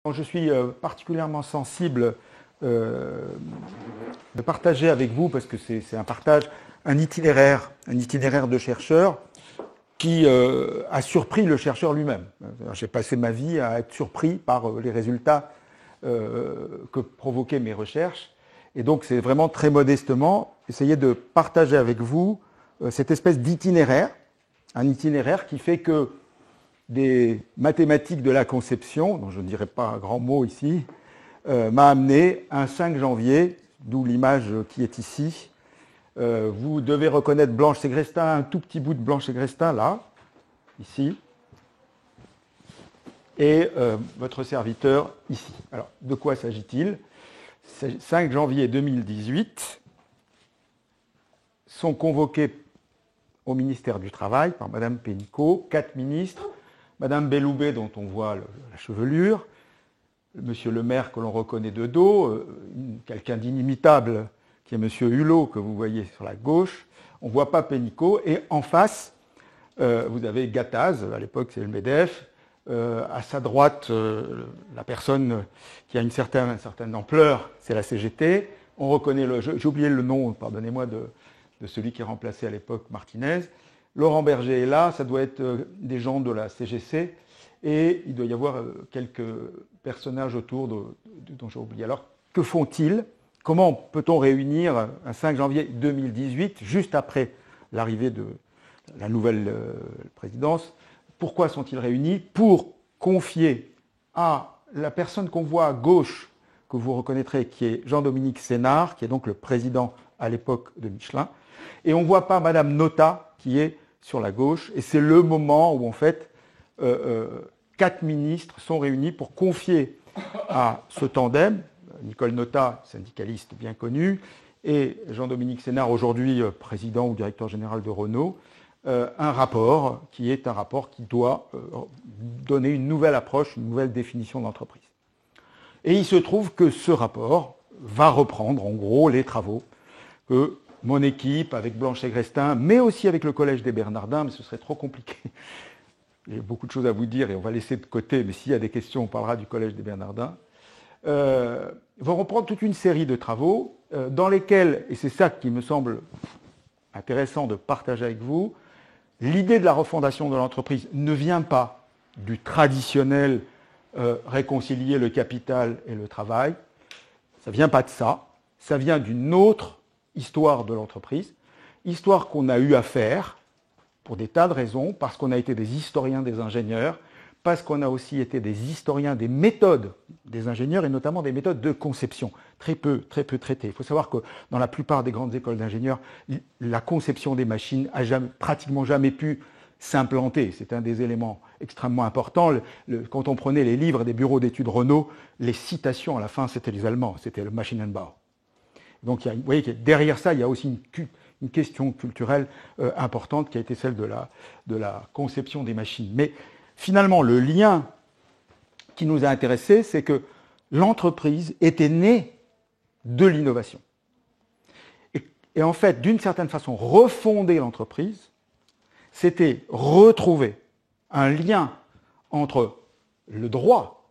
Je suis particulièrement sensible de partager avec vous, parce que c'est un partage, un itinéraire de chercheur qui a surpris le chercheur lui-même. J'ai passé ma vie à être surpris par les résultats que provoquaient mes recherches. Et donc, c'est vraiment très modestement essayer de partager avec vous cette espèce d'itinéraire, un itinéraire qui fait que des mathématiques de la conception, dont je ne dirai pas un grand mot ici, m'a amené un 5 janvier, d'où l'image qui est ici. Vous devez reconnaître Blanche Ségrestin, un tout petit bout de Blanche Ségrestin, là, ici, et votre serviteur, ici. Alors, de quoi s'agit-il? 5 janvier 2018, sont convoqués au ministère du Travail par Mme Pénicaud, 4 ministres, Mme Belloubet, dont on voit la chevelure, Monsieur le maire que l'on reconnaît de dos, quelqu'un d'inimitable qui est Monsieur Hulot, que vous voyez sur la gauche. On ne voit pas Pénicaud. Et en face, vous avez Gattaz, à l'époque c'est le MEDEF. À sa droite, la personne qui a une certaine ampleur, c'est la CGT. On reconnaît j'ai oublié le nom, pardonnez-moi, de celui qui a remplacé à l'époque Martinez. Laurent Berger est là, ça doit être des gens de la CGC, et il doit y avoir quelques personnages autour dont j'ai oublié. Alors, que font-ils? Comment peut-on réunir un 5 janvier 2018, juste après l'arrivée de la nouvelle présidence? Pourquoi sont-ils réunis? Pour confier à la personne qu'on voit à gauche, que vous reconnaîtrez, qui est Jean-Dominique Sénard, qui est donc le président à l'époque de Michelin, et on ne voit pas Madame Notat, qui est sur la gauche, et c'est le moment où, en fait, 4 ministres sont réunis pour confier à ce tandem, Nicole Notat, syndicaliste bien connu, et Jean-Dominique Sénard, aujourd'hui président ou directeur général de Renault, un rapport qui doit donner une nouvelle approche, une nouvelle définition de l'entreprise. Et il se trouve que ce rapport va reprendre, en gros, les travaux que mon équipe, avec Blanche Ségrestin, mais aussi avec le Collège des Bernardins, mais ce serait trop compliqué. Il y a beaucoup de choses à vous dire et on va laisser de côté, mais s'il y a des questions, on parlera du Collège des Bernardins. Vont reprendre toute une série de travaux dans lesquels, et c'est ça qui me semble intéressant de partager avec vous, l'idée de la refondation de l'entreprise ne vient pas du traditionnel réconcilier le capital et le travail. Ça ne vient pas de ça. Ça vient d'une autre histoire de l'entreprise, histoire qu'on a eu à faire pour des tas de raisons, parce qu'on a été des historiens des ingénieurs, parce qu'on a aussi été des historiens des méthodes des ingénieurs, et notamment des méthodes de conception, très peu traitées. Il faut savoir que dans la plupart des grandes écoles d'ingénieurs, la conception des machines n'a pratiquement jamais pu s'implanter. C'est un des éléments extrêmement importants. Quand on prenait les livres des bureaux d'études Renault, les citations à la fin, c'était les Allemands, c'était le Maschinenbau. Donc, vous voyez que derrière ça, il y a aussi une question culturelle importante qui a été celle de la conception des machines. Mais finalement, le lien qui nous a intéressés, c'est que l'entreprise était née de l'innovation. Et en fait, d'une certaine façon, refonder l'entreprise, c'était retrouver un lien entre le droit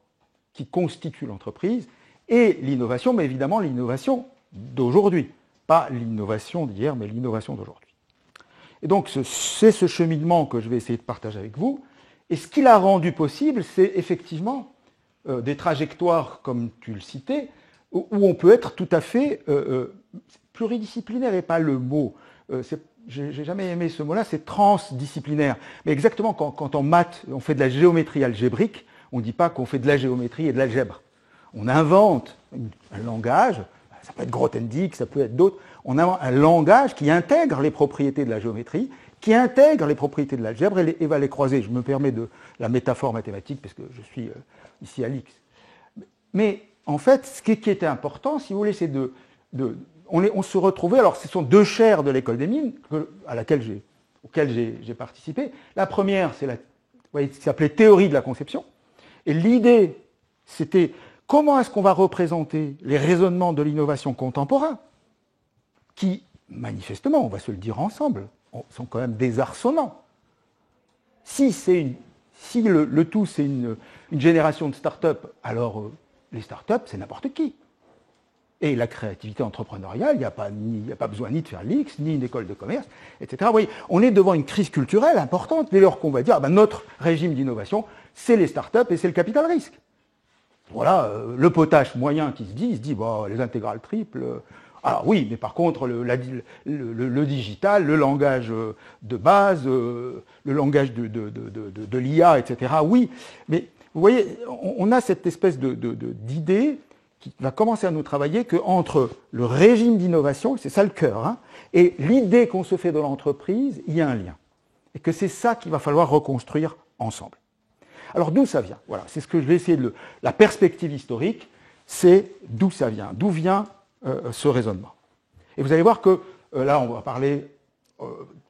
qui constitue l'entreprise et l'innovation, mais évidemment l'innovation d'aujourd'hui. Pas l'innovation d'hier, mais l'innovation d'aujourd'hui. Et donc, c'est ce cheminement que je vais essayer de partager avec vous. Et ce qui l'a rendu possible, c'est effectivement des trajectoires, comme tu le citais, où on peut être tout à fait pluridisciplinaire, et pas le mot. J'ai jamais aimé ce mot-là, c'est transdisciplinaire. Mais exactement, quand en maths, on fait de la géométrie algébrique, on ne dit pas qu'on fait de la géométrie et de l'algèbre. On invente un langage. Ça peut être Grothendieck, ça peut être d'autres. On a un langage qui intègre les propriétés de la géométrie, qui intègre les propriétés de l'algèbre et va les croiser. Je me permets de la métaphore mathématique parce que je suis ici à l'X. Mais en fait, ce qui était important, si vous voulez, c'est on se retrouvait. Alors, ce sont 2 chaires de l'école des mines auxquelles j'ai participé. La première, c'est qui s'appelait théorie de la conception. Et l'idée, c'était comment est-ce qu'on va représenter les raisonnements de l'innovation contemporain, qui, manifestement, on va se le dire ensemble, sont quand même désarçonnants. Si Si le tout, c'est une génération de start-up, alors les start-up, c'est n'importe qui. Et la créativité entrepreneuriale, il n'y a pas besoin ni de faire l'X, ni une école de commerce, etc. Vous voyez, on est devant une crise culturelle importante dès lors qu'on va dire notre régime d'innovation, c'est les start-up et c'est le capital risque. Voilà, le potache moyen qui il se dit les intégrales triples. Alors oui, mais par contre, le digital, le langage de base, le langage de l'IA, etc. Oui, mais vous voyez, on a cette espèce d'idée qui va commencer à nous travailler qu'entre le régime d'innovation, c'est ça le cœur, et l'idée qu'on se fait de l'entreprise, il y a un lien. Et que c'est ça qu'il va falloir reconstruire ensemble. Alors d'où ça vient? Voilà, c'est ce que je vais essayer de... La perspective historique, c'est d'où ça vient, d'où vient ce raisonnement. Et vous allez voir que là, on va parler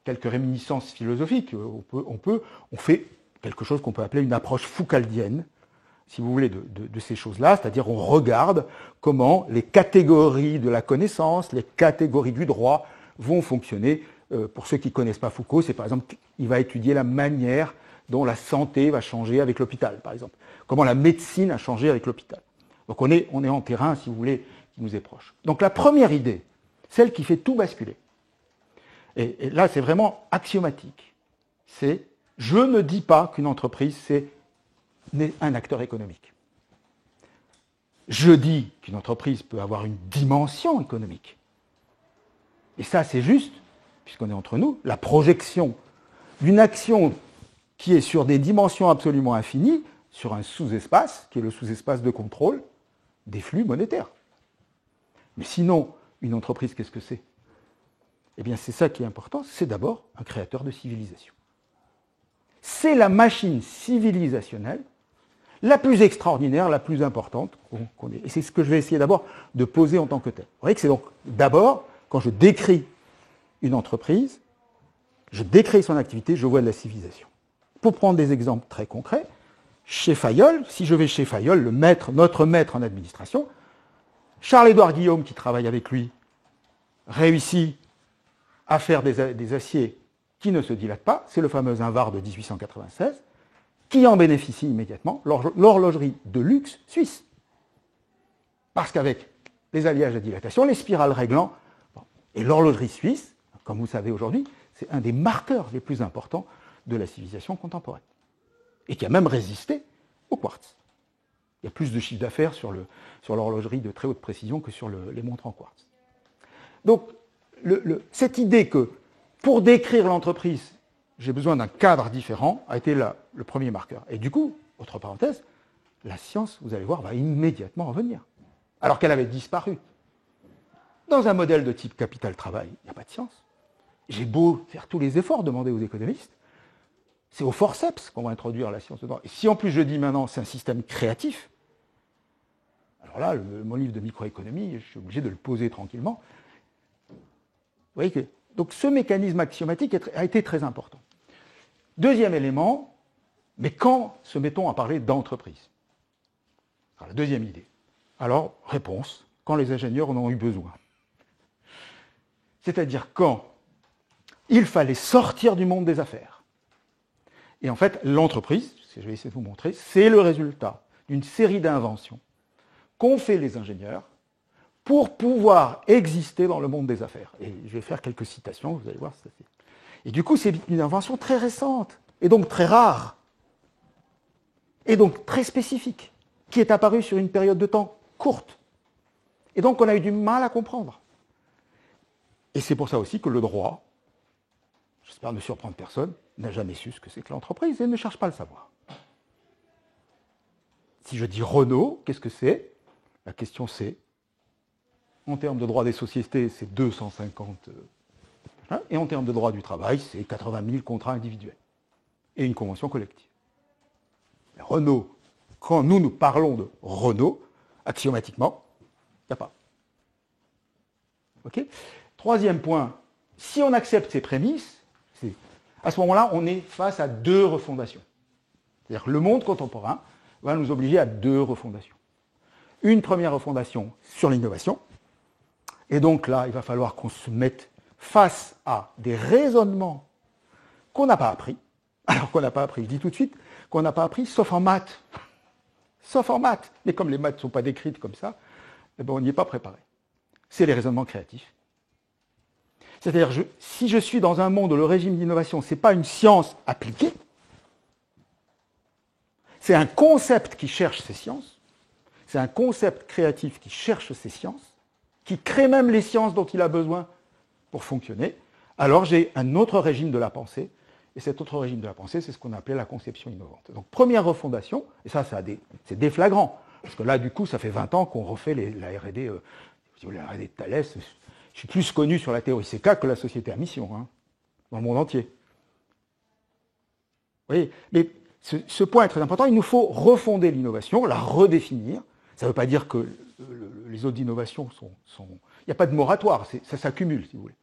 quelques réminiscences philosophiques. On fait quelque chose qu'on peut appeler une approche foucaldienne, si vous voulez, de ces choses-là, c'est-à-dire on regarde comment les catégories de la connaissance, les catégories du droit vont fonctionner. Pour ceux qui ne connaissent pas Foucault, c'est par exemple, il va étudier la manière dont la santé va changer avec l'hôpital, par exemple. Comment la médecine a changé avec l'hôpital. Donc on est en terrain, si vous voulez, qui nous est proche. Donc la première idée, celle qui fait tout basculer, et là c'est vraiment axiomatique, c'est je ne dis pas qu'une entreprise c'est un acteur économique. Je dis qu'une entreprise peut avoir une dimension économique. Et ça c'est juste, puisqu'on est entre nous, la projection d'une action qui est sur des dimensions absolument infinies, sur un sous-espace, qui est le sous-espace de contrôle des flux monétaires. Mais sinon, une entreprise, qu'est-ce que c'est? Eh bien, c'est ça qui est important, c'est d'abord un créateur de civilisation. C'est la machine civilisationnelle la plus extraordinaire, la plus importante qu'on ait. Et c'est ce que je vais essayer d'abord de poser en tant que tel. Vous voyez que c'est donc d'abord, quand je décris une entreprise, je décris son activité, je vois de la civilisation. Pour prendre des exemples très concrets, chez Fayol, si je vais chez Fayol, notre maître en administration, Charles-Édouard Guillaume, qui travaille avec lui, réussit à faire des aciers qui ne se dilatent pas, c'est le fameux Invar de 1896, qui en bénéficie immédiatement, l'horlogerie de luxe suisse. Parce qu'avec les alliages à dilatation, les spirales réglant, et l'horlogerie suisse, comme vous le savez aujourd'hui, c'est un des marqueurs les plus importants de la civilisation contemporaine. Et qui a même résisté au quartz. Il y a plus de chiffre d'affaires sur l'horlogerie de très haute précision que sur les montres en quartz. Donc, cette idée que pour décrire l'entreprise, j'ai besoin d'un cadre différent, a été le premier marqueur. Et du coup, autre parenthèse, la science, vous allez voir, va immédiatement revenir. Alors qu'elle avait disparu. Dans un modèle de type capital-travail, il n'y a pas de science. J'ai beau faire tous les efforts demandés aux économistes, c'est au forceps qu'on va introduire la science dedans. Et si en plus je dis maintenant c'est un système créatif, alors là, mon livre de microéconomie, je suis obligé de le poser tranquillement. Vous voyez que donc ce mécanisme axiomatique a été très important. Deuxième élément, mais quand se mettons à parler d'entreprise? La deuxième idée. Alors, réponse, quand les ingénieurs en ont eu besoin. C'est-à-dire quand il fallait sortir du monde des affaires. Et en fait, l'entreprise, je vais essayer de vous montrer, c'est le résultat d'une série d'inventions qu'ont fait les ingénieurs pour pouvoir exister dans le monde des affaires. Et je vais faire quelques citations, vous allez voir. Et du coup, c'est une invention très récente, et donc très rare, et donc très spécifique, qui est apparue sur une période de temps courte. Et donc, on a eu du mal à comprendre. Et c'est pour ça aussi que le droit, j'espère ne surprendre personne, n'a jamais su ce que c'est que l'entreprise et ne cherche pas à le savoir. Si je dis Renault, qu'est-ce que c'est? La question c'est, en termes de droit des sociétés, c'est 250, et en termes de droit du travail, c'est 80 000 contrats individuels et une convention collective. Mais Renault, quand nous parlons de Renault, axiomatiquement, il n'y a pas. Ok? Troisième point, si on accepte ces prémices, à ce moment-là, on est face à deux refondations. C'est-à-dire que le monde contemporain va nous obliger à deux refondations. Une première refondation sur l'innovation, et donc là, il va falloir qu'on se mette face à des raisonnements qu'on n'a pas appris. Alors qu'on n'a pas appris, je dis tout de suite, qu'on n'a pas appris, sauf en maths. Sauf en maths. Mais comme les maths ne sont pas décrites comme ça, eh ben on n'y est pas préparé. C'est les raisonnements créatifs. C'est-à-dire, si je suis dans un monde où le régime d'innovation, ce n'est pas une science appliquée, c'est un concept qui cherche ces sciences, c'est un concept créatif qui cherche ces sciences, qui crée même les sciences dont il a besoin pour fonctionner, alors j'ai un autre régime de la pensée, et cet autre régime de la pensée, c'est ce qu'on appelait la conception innovante. Donc, première refondation, et ça c'est déflagrant, parce que là, du coup, ça fait 20 ans qu'on refait la R&D, la R&D de Thalès. Je suis plus connu sur la théorie CK que la société à mission, hein, dans le monde entier. Vous voyez, mais ce point est très important. Il nous faut refonder l'innovation, la redéfinir. Ça ne veut pas dire que les autres innovations sont... Il n'y a pas de moratoire, ça s'accumule, si vous voulez.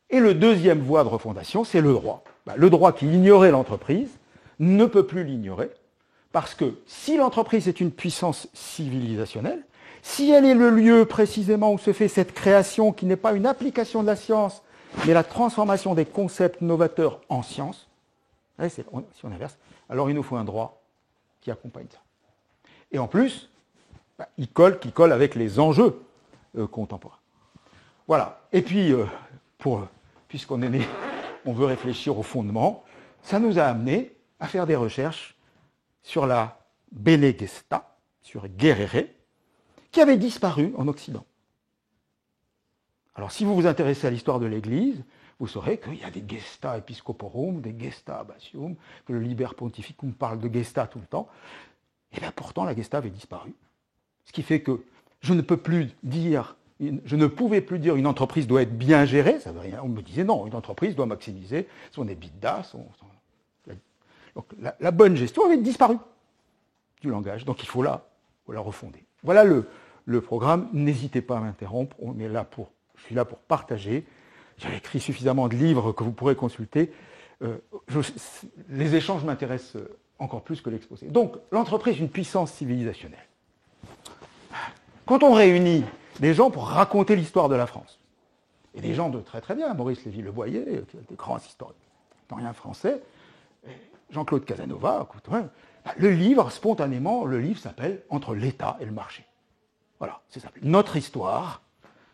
Et le deuxième voie de refondation, c'est le droit. Le droit qui ignorait l'entreprise ne peut plus l'ignorer, parce que si l'entreprise est une puissance civilisationnelle, si elle est le lieu précisément où se fait cette création qui n'est pas une application de la science, mais la transformation des concepts novateurs en science, si on inverse, alors il nous faut un droit qui accompagne ça. Et en plus, qui colle avec les enjeux contemporains. Voilà. Et puis, puisqu'on est né, on veut réfléchir au fondement, ça nous a amené à faire des recherches sur la Bene Gesta, sur Guerrere, qui avait disparu en Occident. Alors, si vous vous intéressez à l'histoire de l'Église, vous saurez qu'il y a des Gesta Episcoporum, des Gesta Abbatium, que le Liber Pontificum parle de Gesta tout le temps. Et bien pourtant, la Gesta avait disparu. Ce qui fait que je ne pouvais plus dire une entreprise doit être bien gérée, ça veut rien. On me disait non, une entreprise doit maximiser son EBITDA, Donc la bonne gestion avait disparu du langage, donc il faut la refonder. Voilà le programme, n'hésitez pas à m'interrompre, je suis là pour partager. J'ai écrit suffisamment de livres que vous pourrez consulter. Les échanges m'intéressent encore plus que l'exposé. Donc, l'entreprise est une puissance civilisationnelle. Quand on réunit des gens pour raconter l'histoire de la France, et des gens de très très bien, Maurice Lévy-Le-Boyer, qui est des grands historiens français, Jean-Claude Casanova, le livre, spontanément, le livre s'appelle « Entre l'État et le marché ». Voilà, c'est simple. Notre histoire,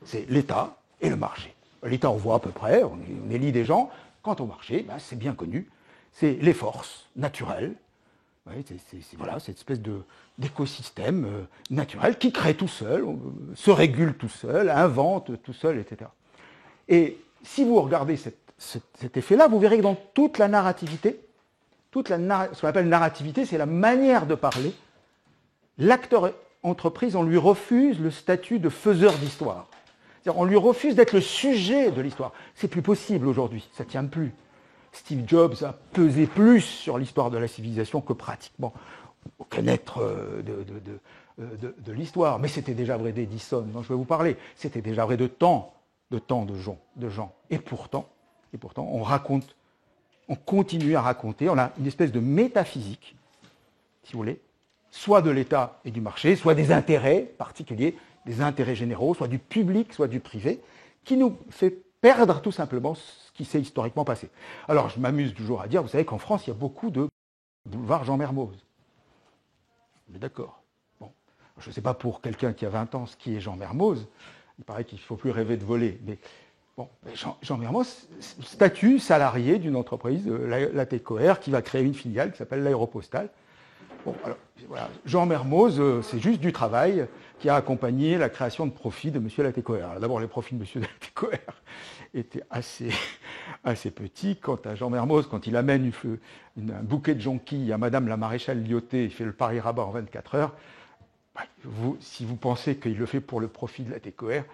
c'est l'État et le marché. L'État, on voit à peu près, on élit des gens. Quant au marché, c'est bien connu, c'est les forces naturelles. Voilà, cette espèce d'écosystème naturel qui crée tout seul, se régule tout seul, invente tout seul, etc. Et si vous regardez cet effet-là, vous verrez que dans toute la narrativité, ce qu'on appelle narrativité, c'est la manière de parler, l'acteur entreprise, on lui refuse le statut de faiseur d'histoire. On lui refuse d'être le sujet de l'histoire. C'est plus possible aujourd'hui, ça ne tient plus. Steve Jobs a pesé plus sur l'histoire de la civilisation que pratiquement aucun être de l'histoire. Mais c'était déjà vrai d'Edison, dont je vais vous parler. C'était déjà vrai de tant de gens. Et pourtant, on continue à raconter, on a une espèce de métaphysique, si vous voulez, soit de l'État et du marché, soit des intérêts particuliers, des intérêts généraux, soit du public, soit du privé, qui nous fait perdre tout simplement ce qui s'est historiquement passé. Alors, je m'amuse toujours à dire, vous savez qu'en France, il y a beaucoup de boulevards Jean Mermoz. Mais d'accord. Bon, je ne sais pas pour quelqu'un qui a 20 ans ce qui est Jean Mermoz, il paraît qu'il ne faut plus rêver de voler, mais bon, Jean Mermoz, statut salarié d'une entreprise, la TECOR, qui va créer une filiale qui s'appelle l'Aéropostale. Bon, alors, voilà. Jean Mermoz, c'est juste du travail qui a accompagné la création de profits de M. Latécoère. D'abord, les profits de M. Latécoère étaient assez petits. Quant à Jean Mermoz, quand il amène un bouquet de jonquilles à Madame la maréchale Lyautey, il fait le Paris-Rabat en 24 heures. Si vous pensez qu'il le fait pour le profit de Latécoère,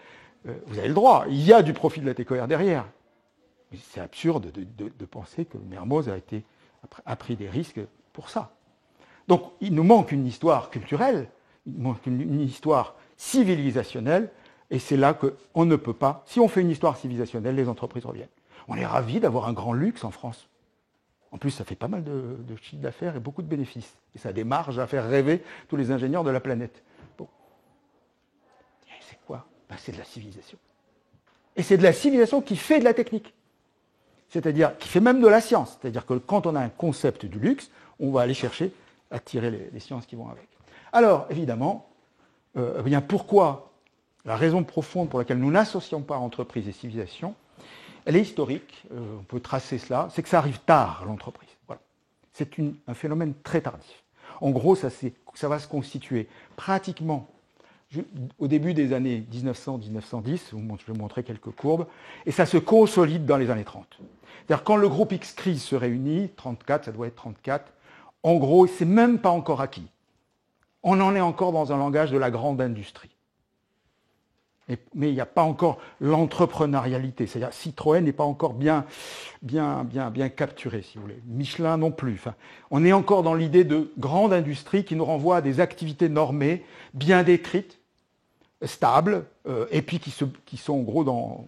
vous avez le droit. Il y a du profit de Latécoère derrière. Mais c'est absurde de penser que Mermoz a pris des risques pour ça. Donc, il nous manque une histoire culturelle, il manque une histoire civilisationnelle, et c'est là qu'on ne peut pas. Si on fait une histoire civilisationnelle, les entreprises reviennent. On est ravis d'avoir un grand luxe en France. En plus, ça fait pas mal de chiffre d'affaires et beaucoup de bénéfices. Et ça a des marges à faire rêver tous les ingénieurs de la planète. Bon. C'est quoi ? C'est de la civilisation. Et c'est de la civilisation qui fait de la technique. C'est-à-dire, qui fait même de la science. C'est-à-dire que quand on a un concept du luxe, on va aller chercher à tirer les sciences qui vont avec. Alors, évidemment, bien pourquoi la raison profonde pour laquelle nous n'associons pas entreprise et civilisation, elle est historique, on peut tracer cela, c'est que ça arrive tard, l'entreprise. Voilà. C'est un phénomène très tardif. En gros, ça va se constituer pratiquement au début des années 1900-1910, je vais vous montrer quelques courbes, et ça se consolide dans les années 30. C'est-à-dire quand le groupe X-Crise se réunit, 34, ça doit être 34, en gros, c'est même pas encore acquis. On en est encore dans un langage de la grande industrie. Mais il n'y a pas encore l'entrepreneurialité, c'est-à-dire Citroën n'est pas encore bien capturé, si vous voulez. Michelin non plus. Enfin, on est encore dans l'idée de grande industrie qui nous renvoie à des activités normées, bien décrites, stables, et puis qui sont en gros dans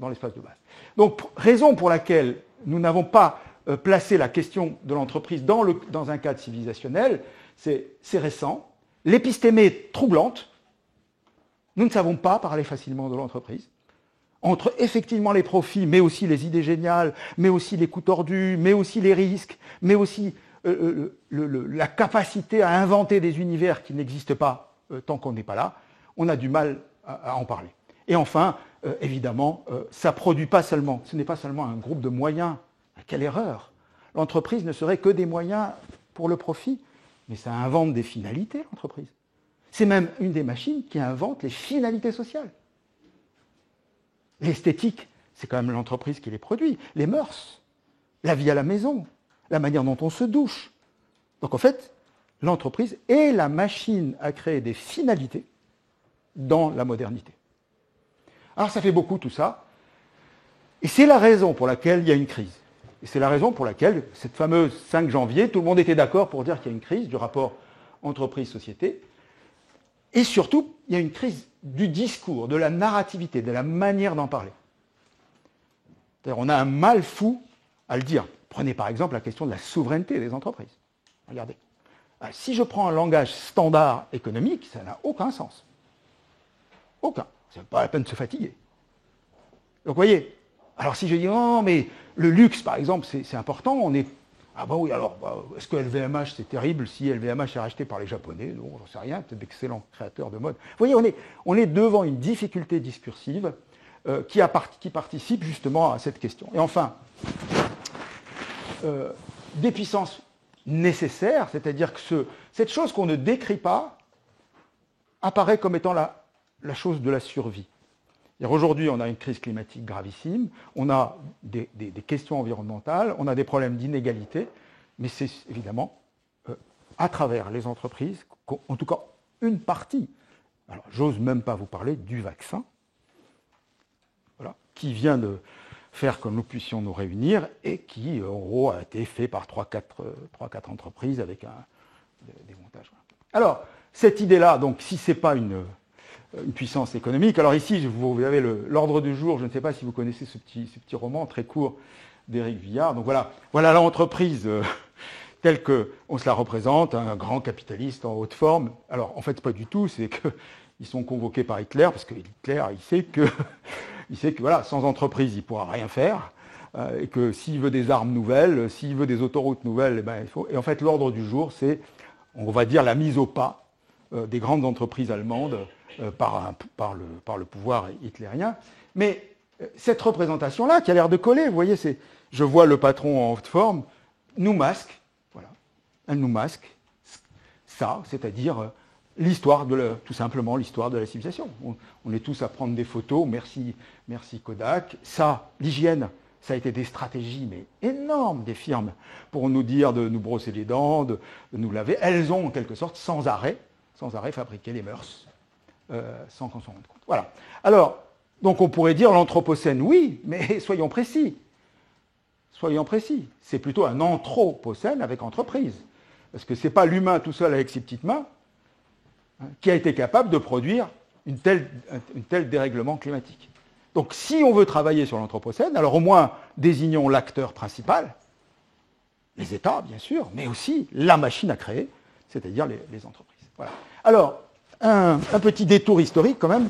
l'espace de base. Donc, raison pour laquelle nous n'avons pas placé la question de l'entreprise dans un cadre civilisationnel, c'est récent. L'épistémée est troublante. Nous ne savons pas parler facilement de l'entreprise. Entre effectivement les profits, mais aussi les idées géniales, mais aussi les coups tordus, mais aussi les risques, mais aussi la capacité à inventer des univers qui n'existent pas tant qu'on n'est pas là, on a du mal à en parler. Et enfin, évidemment, ça produit pas seulement, ce n'est pas seulement un groupe de moyens. Quelle erreur! L'entreprise ne serait que des moyens pour le profit, mais ça invente des finalités, l'entreprise. C'est même une des machines qui invente les finalités sociales. L'esthétique, c'est quand même l'entreprise qui les produit. Les mœurs, la vie à la maison, la manière dont on se douche. Donc en fait, l'entreprise est la machine à créer des finalités dans la modernité. Alors ça fait beaucoup tout ça. Et c'est la raison pour laquelle il y a une crise. Et c'est la raison pour laquelle, cette fameuse 5 janvier, tout le monde était d'accord pour dire qu'il y a une crise du rapport entreprise-société. Et surtout, il y a une crise du discours, de la narrativité, de la manière d'en parler. C'est-à-dire, on a un mal fou à le dire. Prenez par exemple la question de la souveraineté des entreprises. Regardez. Si je prends un langage standard économique, ça n'a aucun sens. Aucun. C'est pas la peine de se fatiguer. Donc, vous voyez. Alors, si je dis, non, mais le luxe, par exemple, c'est important, on est... Ah bah oui, alors, est-ce que LVMH, c'est terrible si LVMH est racheté par les Japonais? Non, j'en sais rien, peut-être d'excellents créateurs de mode. Vous voyez, on est devant une difficulté discursive qui participe justement à cette question. Et enfin, des puissances nécessaires, c'est-à-dire que cette chose qu'on ne décrit pas apparaît comme étant la chose de la survie. Aujourd'hui, on a une crise climatique gravissime, on a des questions environnementales, on a des problèmes d'inégalité, mais c'est évidemment à travers les entreprises, en tout cas une partie, alors j'ose même pas vous parler du vaccin, voilà, qui vient de faire que nous puissions nous réunir et qui, en gros, a été fait par 3-4 entreprises avec des montages. Alors, cette idée-là, donc, si ce n'est pas une puissance économique. Alors ici, vous avez l'ordre du jour, je ne sais pas si vous connaissez ce petit roman très court d'Éric Viard. Donc voilà l'entreprise telle qu'on se la représente, un grand capitaliste en haute forme. Alors en fait, pas du tout, c'est qu'ils sont convoqués par Hitler, parce que Hitler, il sait que voilà, sans entreprise, il ne pourra rien faire, et que s'il veut des armes nouvelles, s'il veut des autoroutes nouvelles, il faut... Et en fait, l'ordre du jour, c'est, on va dire, la mise au pas des grandes entreprises allemandes par le pouvoir hitlérien. Mais cette représentation-là, qui a l'air de coller, vous voyez, je vois le patron en haute forme, nous masque, voilà, elle nous masque ça, c'est-à-dire tout simplement l'histoire de la civilisation. On est tous à prendre des photos, merci Kodak. Ça, l'hygiène, ça a été des stratégies, mais énormes des firmes, pour nous dire de nous brosser les dents, de nous laver. Elles ont, en quelque sorte, sans arrêt, fabriqué les mœurs. Sans qu'on s'en rende compte. Voilà. Alors, donc on pourrait dire l'anthropocène, oui, mais soyons précis. C'est plutôt un anthropocène avec entreprise. Parce que ce n'est pas l'humain tout seul avec ses petites mains qui a été capable de produire une telle dérèglement climatique. Donc si on veut travailler sur l'anthropocène, alors au moins désignons l'acteur principal, les États bien sûr, mais aussi la machine à créer, c'est-à-dire les entreprises. Voilà. Alors, un petit détour historique quand même.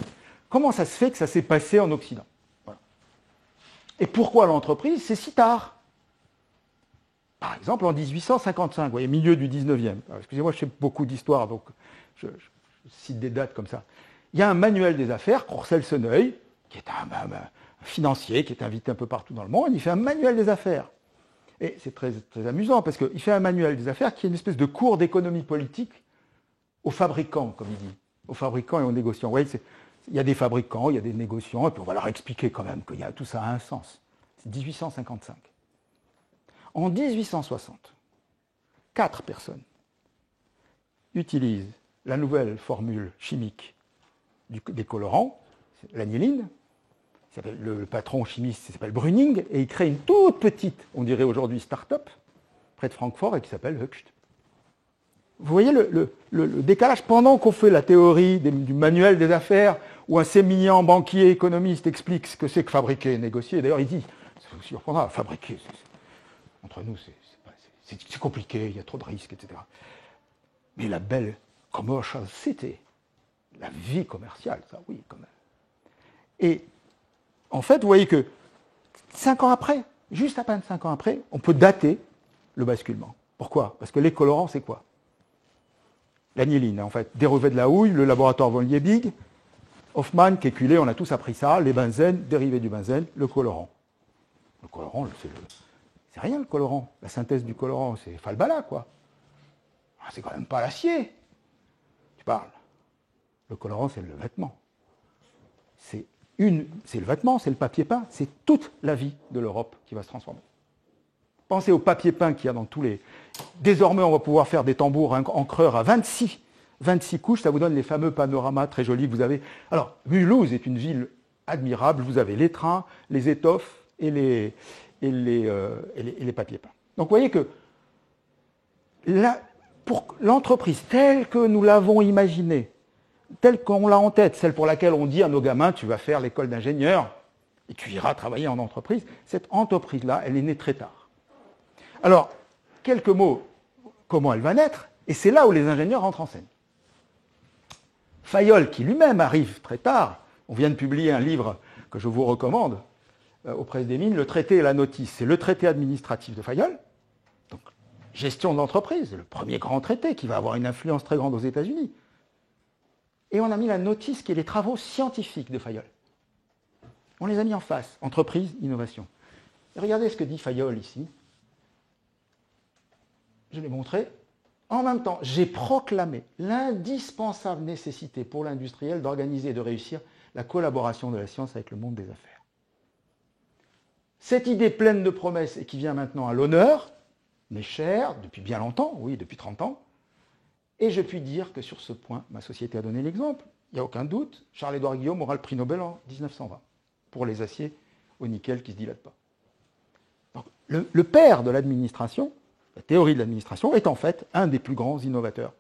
Comment ça se fait que ça s'est passé en Occident? Voilà. Et pourquoi l'entreprise, c'est si tard? Par exemple, en 1855, vous voyez, milieu du 19e. Excusez-moi, je sais beaucoup d'histoire, donc je cite des dates comme ça. Il y a un manuel des affaires, Courcelles-Sonneuil, qui est un financier, qui est invité un peu partout dans le monde. Il fait un manuel des affaires. Et c'est très, très amusant, parce qu'il fait un manuel des affaires qui est une espèce de cours d'économie politique aux fabricants, comme il dit. Aux fabricants et aux négociants. Vous voyez, il y a des fabricants, il y a des négociants, et puis on va leur expliquer quand même que tout ça a un sens. C'est 1855. En 1860, 4 personnes utilisent la nouvelle formule chimique des colorants, l'aniline. Le patron chimiste s'appelle Brüning, et il crée une toute petite, on dirait aujourd'hui start-up, près de Francfort, et qui s'appelle Hoechst. Vous voyez le décalage pendant qu'on fait la théorie du manuel des affaires, où un sémillant banquier économiste explique ce que c'est que fabriquer et négocier. D'ailleurs, il dit, c'est surprenant, fabriquer, entre nous, c'est compliqué, il y a trop de risques, etc. Mais la belle commercial city, la vie commerciale, ça oui, quand même. Et en fait, vous voyez que 5 ans après, juste à peine 5 ans après, on peut dater le basculement. Pourquoi? Parce que les colorants, c'est quoi? L'aniline, en fait, dérivé de la houille, le laboratoire von Liebig, Hofmann, Kekulé, on a tous appris ça, les benzènes, dérivés du benzène, le colorant. Le colorant, c'est rien le colorant. La synthèse du colorant, c'est Falbala, quoi. Ah, c'est quand même pas l'acier. Tu parles. Le colorant, c'est le vêtement. C'est le vêtement, c'est le papier peint, c'est toute la vie de l'Europe qui va se transformer. Pensez au papier peint qu'il y a dans tous les... Désormais, on va pouvoir faire des tambours encreurs à 26 couches, ça vous donne les fameux panoramas très jolis que vous avez. Alors, Mulhouse est une ville admirable, vous avez les trains, les étoffes et les papiers peints. Donc, vous voyez que pour l'entreprise telle que nous l'avons imaginée, telle qu'on l'a en tête, celle pour laquelle on dit à nos gamins, tu vas faire l'école d'ingénieur et tu iras travailler en entreprise, cette entreprise-là, elle est née très tard. Alors, quelques mots, comment elle va naître, et c'est là où les ingénieurs rentrent en scène. Fayol, qui lui-même arrive très tard, on vient de publier un livre que je vous recommande aux Presses des Mines, Le traité et la notice. C'est le traité administratif de Fayol, donc gestion de l'entreprise, le premier grand traité qui va avoir une influence très grande aux États-Unis. Et on a mis la notice qui est les travaux scientifiques de Fayol. On les a mis en face, entreprise, innovation. Et regardez ce que dit Fayol ici. Je l'ai montré. En même temps, j'ai proclamé l'indispensable nécessité pour l'industriel d'organiser et de réussir la collaboration de la science avec le monde des affaires. Cette idée pleine de promesses et qui vient maintenant à l'honneur, m'est chère depuis bien longtemps, oui, depuis 30 ans, et je puis dire que sur ce point, ma société a donné l'exemple. Il n'y a aucun doute, Charles-Édouard Guillaume aura le prix Nobel en 1920 pour les aciers au nickel qui ne se dilatent pas. Donc, le père de l'administration, la théorie de l'administration, est en fait un des plus grands innovateurs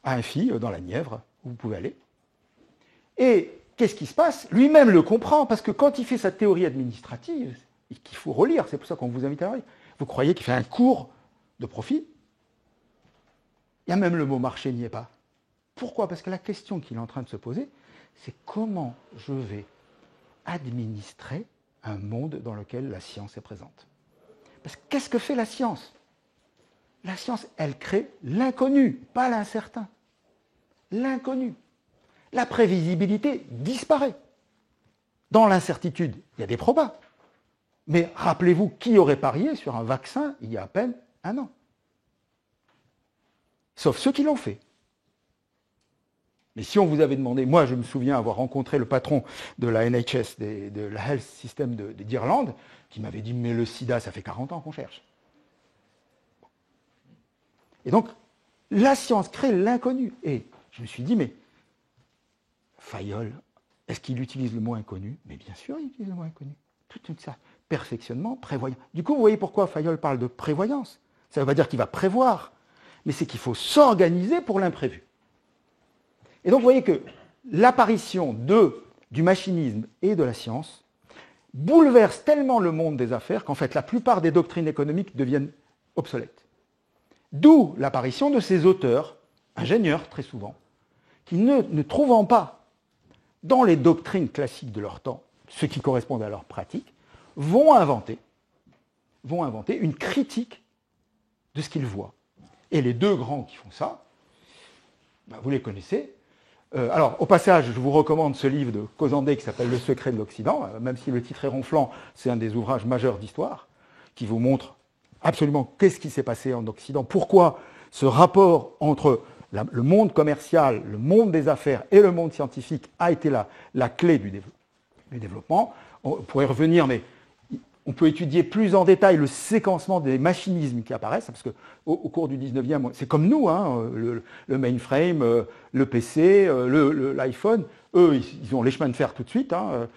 à Infy, dans la Nièvre, où vous pouvez aller. Et qu'est-ce qui se passe? Lui-même le comprend, parce que quand il fait sa théorie administrative, qu'il faut relire, c'est pour ça qu'on vous invite à la relire, vous croyez qu'il fait un cours de profit? Il y a même le mot marché n'y est pas. Pourquoi? Parce que la question qu'il est en train de se poser, c'est comment je vais administrer un monde dans lequel la science est présente. Parce que qu'est-ce que fait la science? La science, elle crée l'inconnu, pas l'incertain. L'inconnu. La prévisibilité disparaît. Dans l'incertitude, il y a des probas. Mais rappelez-vous, qui aurait parié sur un vaccin il y a à peine un an? Sauf ceux qui l'ont fait. Mais si on vous avait demandé, moi je me souviens avoir rencontré le patron de la NHS, de la Health System d'Irlande, qui m'avait dit, mais le sida, ça fait 40 ans qu'on cherche. Et donc, la science crée l'inconnu. Et je me suis dit, mais Fayol, est-ce qu'il utilise le mot inconnu? Mais bien sûr, il utilise le mot inconnu. Tout ça. Perfectionnement, prévoyance. Du coup, vous voyez pourquoi Fayol parle de prévoyance. Ça ne veut pas dire qu'il va prévoir, mais c'est qu'il faut s'organiser pour l'imprévu. Et donc, vous voyez que l'apparition du machinisme et de la science bouleverse tellement le monde des affaires qu'en fait, la plupart des doctrines économiques deviennent obsolètes. D'où l'apparition de ces auteurs, ingénieurs très souvent, qui ne trouvant pas dans les doctrines classiques de leur temps ce qui correspond à leur pratique, vont inventer une critique de ce qu'ils voient. Et les deux grands qui font ça, ben, vous les connaissez. Alors, au passage, je vous recommande ce livre de Cosendé qui s'appelle Le secret de l'Occident, même si le titre est ronflant, c'est un des ouvrages majeurs d'histoire, qui vous montre absolument qu'est-ce qui s'est passé en Occident, pourquoi ce rapport entre le monde commercial, le monde des affaires et le monde scientifique a été la clé du développement. On pourrait revenir, mais on peut étudier plus en détail le séquencement des machinismes qui apparaissent, parce qu'au cours du 19e, c'est comme nous, hein, le mainframe, le PC, l'iPhone, eux, ils ont les chemins de fer tout de suite, hein,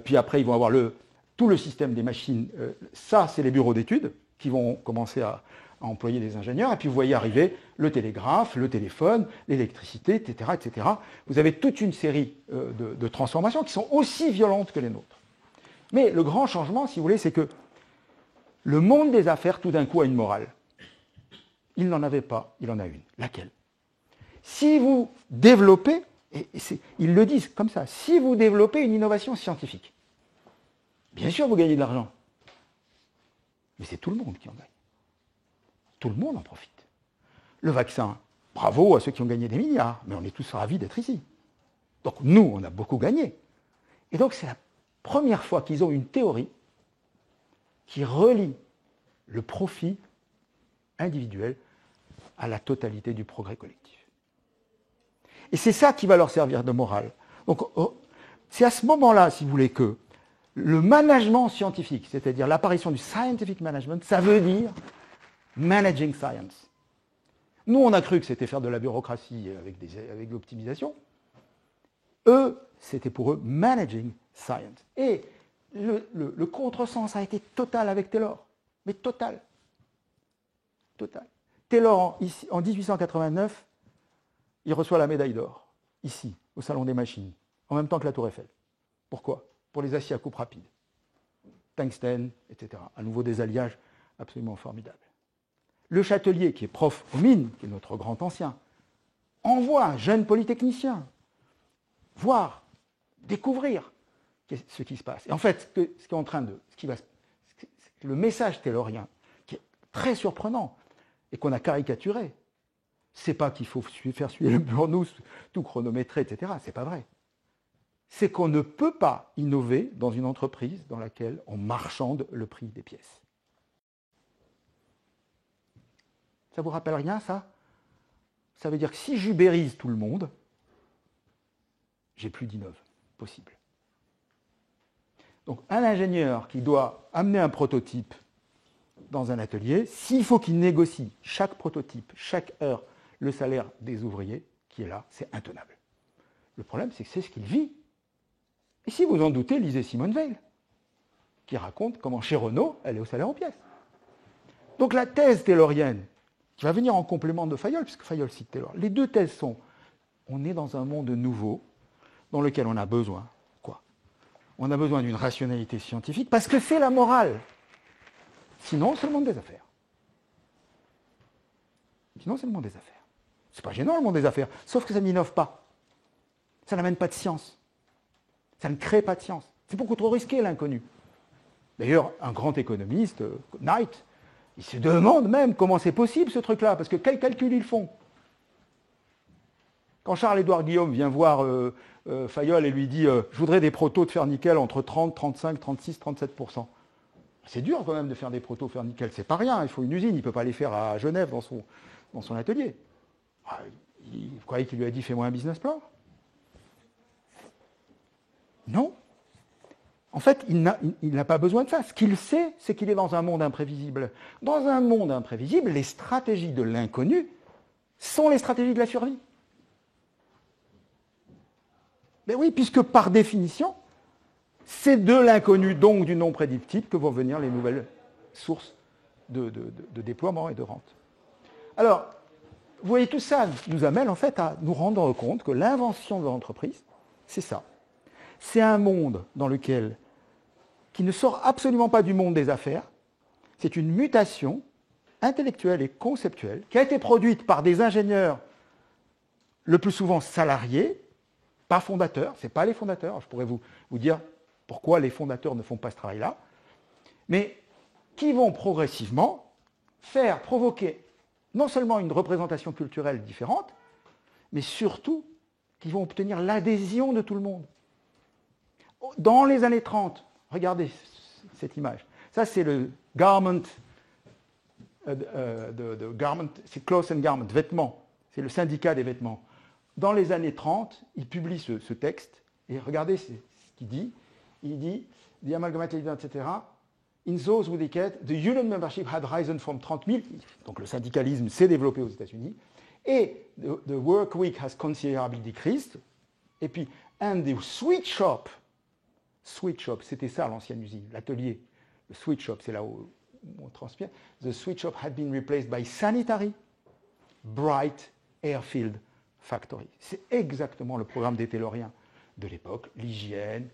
puis après, ils vont avoir tout le système des machines. Ça, c'est les bureaux d'études qui vont commencer à employer des ingénieurs, et puis vous voyez arriver le télégraphe, le téléphone, l'électricité, etc., etc. Vous avez toute une série de transformations qui sont aussi violentes que les nôtres. Mais le grand changement, si vous voulez, c'est que le monde des affaires, tout d'un coup, a une morale. Il n'en avait pas, il en a une. Laquelle? Si vous développez, et ils le disent comme ça, si vous développez une innovation scientifique, bien sûr, vous gagnez de l'argent. Mais c'est tout le monde qui en gagne. Tout le monde en profite. Le vaccin, bravo à ceux qui ont gagné des milliards, mais on est tous ravis d'être ici. Donc nous, on a beaucoup gagné. Et donc c'est la première fois qu'ils ont une théorie qui relie le profit individuel à la totalité du progrès collectif. Et c'est ça qui va leur servir de morale. Donc c'est à ce moment-là, si vous voulez, que le management scientifique, c'est-à-dire l'apparition du scientific management, ça veut dire managing science. Nous, on a cru que c'était faire de la bureaucratie avec l'optimisation. Eux, c'était pour eux managing science. Et le contresens a été total avec Taylor. Mais total. Total. Taylor, en 1889, il reçoit la médaille d'or, ici, au Salon des Machines, en même temps que la Tour Eiffel. Pourquoi? Pour les aciers à coupe rapide. Tungstène, etc. À nouveau des alliages absolument formidables. Le Châtelier, qui est prof aux mines, qui est notre grand ancien, envoie un jeune polytechnicien voir, découvrir ce qui se passe. Et en fait, le message taylorien, qui est très surprenant et qu'on a caricaturé, c'est pas qu'il faut faire suivre le burnous, tout chronométré, etc. C'est pas vrai. C'est qu'on ne peut pas innover dans une entreprise dans laquelle on marchande le prix des pièces. Ça vous rappelle rien, ça? Ça veut dire que si j'ubérise tout le monde, j'ai plus d'innov possible. Donc un ingénieur qui doit amener un prototype dans un atelier, s'il faut qu'il négocie chaque prototype, chaque heure, le salaire des ouvriers qui est là, c'est intenable. Le problème, c'est que c'est ce qu'il vit. Et si vous en doutez, lisez Simone Veil, qui raconte comment chez Renault, elle est au salaire aux pièces. Donc la thèse taylorienne, qui va venir en complément de Fayol, puisque Fayol cite Taylor, les deux thèses sont, on est dans un monde nouveau, dans lequel on a besoin, quoi? On a besoin d'une rationalité scientifique, parce que c'est la morale. Sinon, c'est le monde des affaires. Sinon, c'est le monde des affaires. C'est pas gênant, le monde des affaires, sauf que ça n'innove pas. Ça n'amène pas de science. Ça ne crée pas de science. C'est beaucoup trop risqué, l'inconnu. D'ailleurs, un grand économiste, Knight, il se demande même comment c'est possible, ce truc-là, parce que quels calculs ils font? Quand Charles-Édouard Guillaume vient voir Fayol et lui dit « Je voudrais des protos de fer-nickel entre 30, 35, 36, 37%. » C'est dur quand même de faire des protos fer-nickel, c'est pas rien, il faut une usine, il ne peut pas les faire à Genève dans son atelier. Vous croyez qu'il lui a dit « Fais-moi un business plan ?» Non. En fait, il n'a pas besoin de ça. Ce qu'il sait, c'est qu'il est dans un monde imprévisible. Dans un monde imprévisible, les stratégies de l'inconnu sont les stratégies de la survie. Mais oui, puisque par définition, c'est de l'inconnu, donc du non prédictible, que vont venir les nouvelles sources de déploiement et de rente. Alors, vous voyez, tout ça nous amène en fait à nous rendre compte que l'invention de l'entreprise, c'est ça. C'est un monde dans lequel, qui ne sort absolument pas du monde des affaires, c'est une mutation intellectuelle et conceptuelle qui a été produite par des ingénieurs, le plus souvent salariés, pas fondateurs, ce n'est pas les fondateurs, je pourrais vous dire pourquoi les fondateurs ne font pas ce travail-là, mais qui vont progressivement provoquer non seulement une représentation culturelle différente, mais surtout qu'ils vont obtenir l'adhésion de tout le monde. Dans les années 30, regardez cette image. Ça, c'est le garment, c'est Clothes and Garment, vêtements. C'est le syndicat des vêtements. Dans les années 30, il publie ce texte, et regardez ce qu'il dit. Il dit, The Amalgamated Leader, etc. In those who decade, the union membership had risen from 30 000, donc le syndicalisme s'est développé aux États-Unis, et the work week has considerably decreased, et puis, and the sweet shop, c'était ça l'ancienne usine, l'atelier, le sweet shop, c'est là où on transpire, the sweet shop had been replaced by sanitary, bright, air-filled factory. C'est exactement le programme des Tayloriens de l'époque, l'hygiène,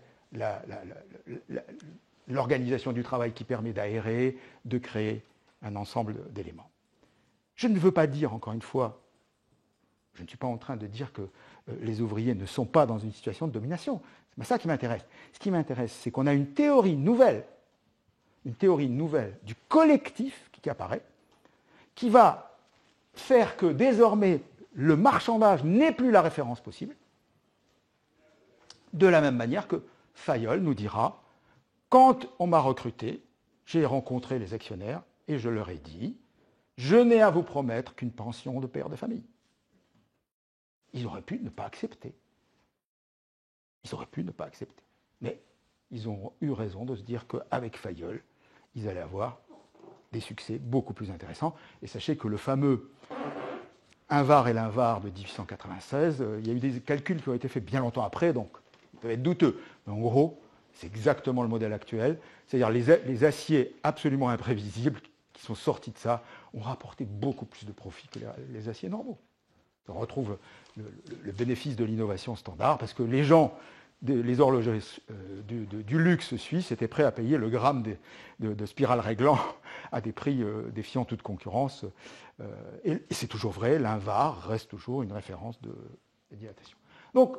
l'organisation du travail qui permet d'aérer, de créer un ensemble d'éléments. Je ne veux pas dire, encore une fois, je ne suis pas en train de dire que les ouvriers ne sont pas dans une situation de domination. C'est pas ça qui m'intéresse. Ce qui m'intéresse, c'est qu'on a une théorie nouvelle du collectif qui apparaît, qui va faire que désormais le marchandage n'est plus la référence possible, de la même manière que Fayol nous dira, quand on m'a recruté, j'ai rencontré les actionnaires et je leur ai dit, je n'ai à vous promettre qu'une pension de père de famille. Ils auraient pu ne pas accepter. Mais ils ont eu raison de se dire qu'avec Fayol, ils allaient avoir des succès beaucoup plus intéressants. Et sachez que le fameux Invar et l'Invar de 1896, il y a eu des calculs qui ont été faits bien longtemps après, donc ils peuvent être douteux. Mais en gros, c'est exactement le modèle actuel. C'est-à-dire les aciers absolument imprévisibles qui sont sortis de ça ont rapporté beaucoup plus de profit que les aciers normaux. On retrouve le bénéfice de l'innovation standard parce que les gens, les horlogers du luxe suisse étaient prêts à payer le gramme de spirale réglant à des prix défiant toute concurrence. Et c'est toujours vrai, l'Invar reste toujours une référence de dilatation. Donc,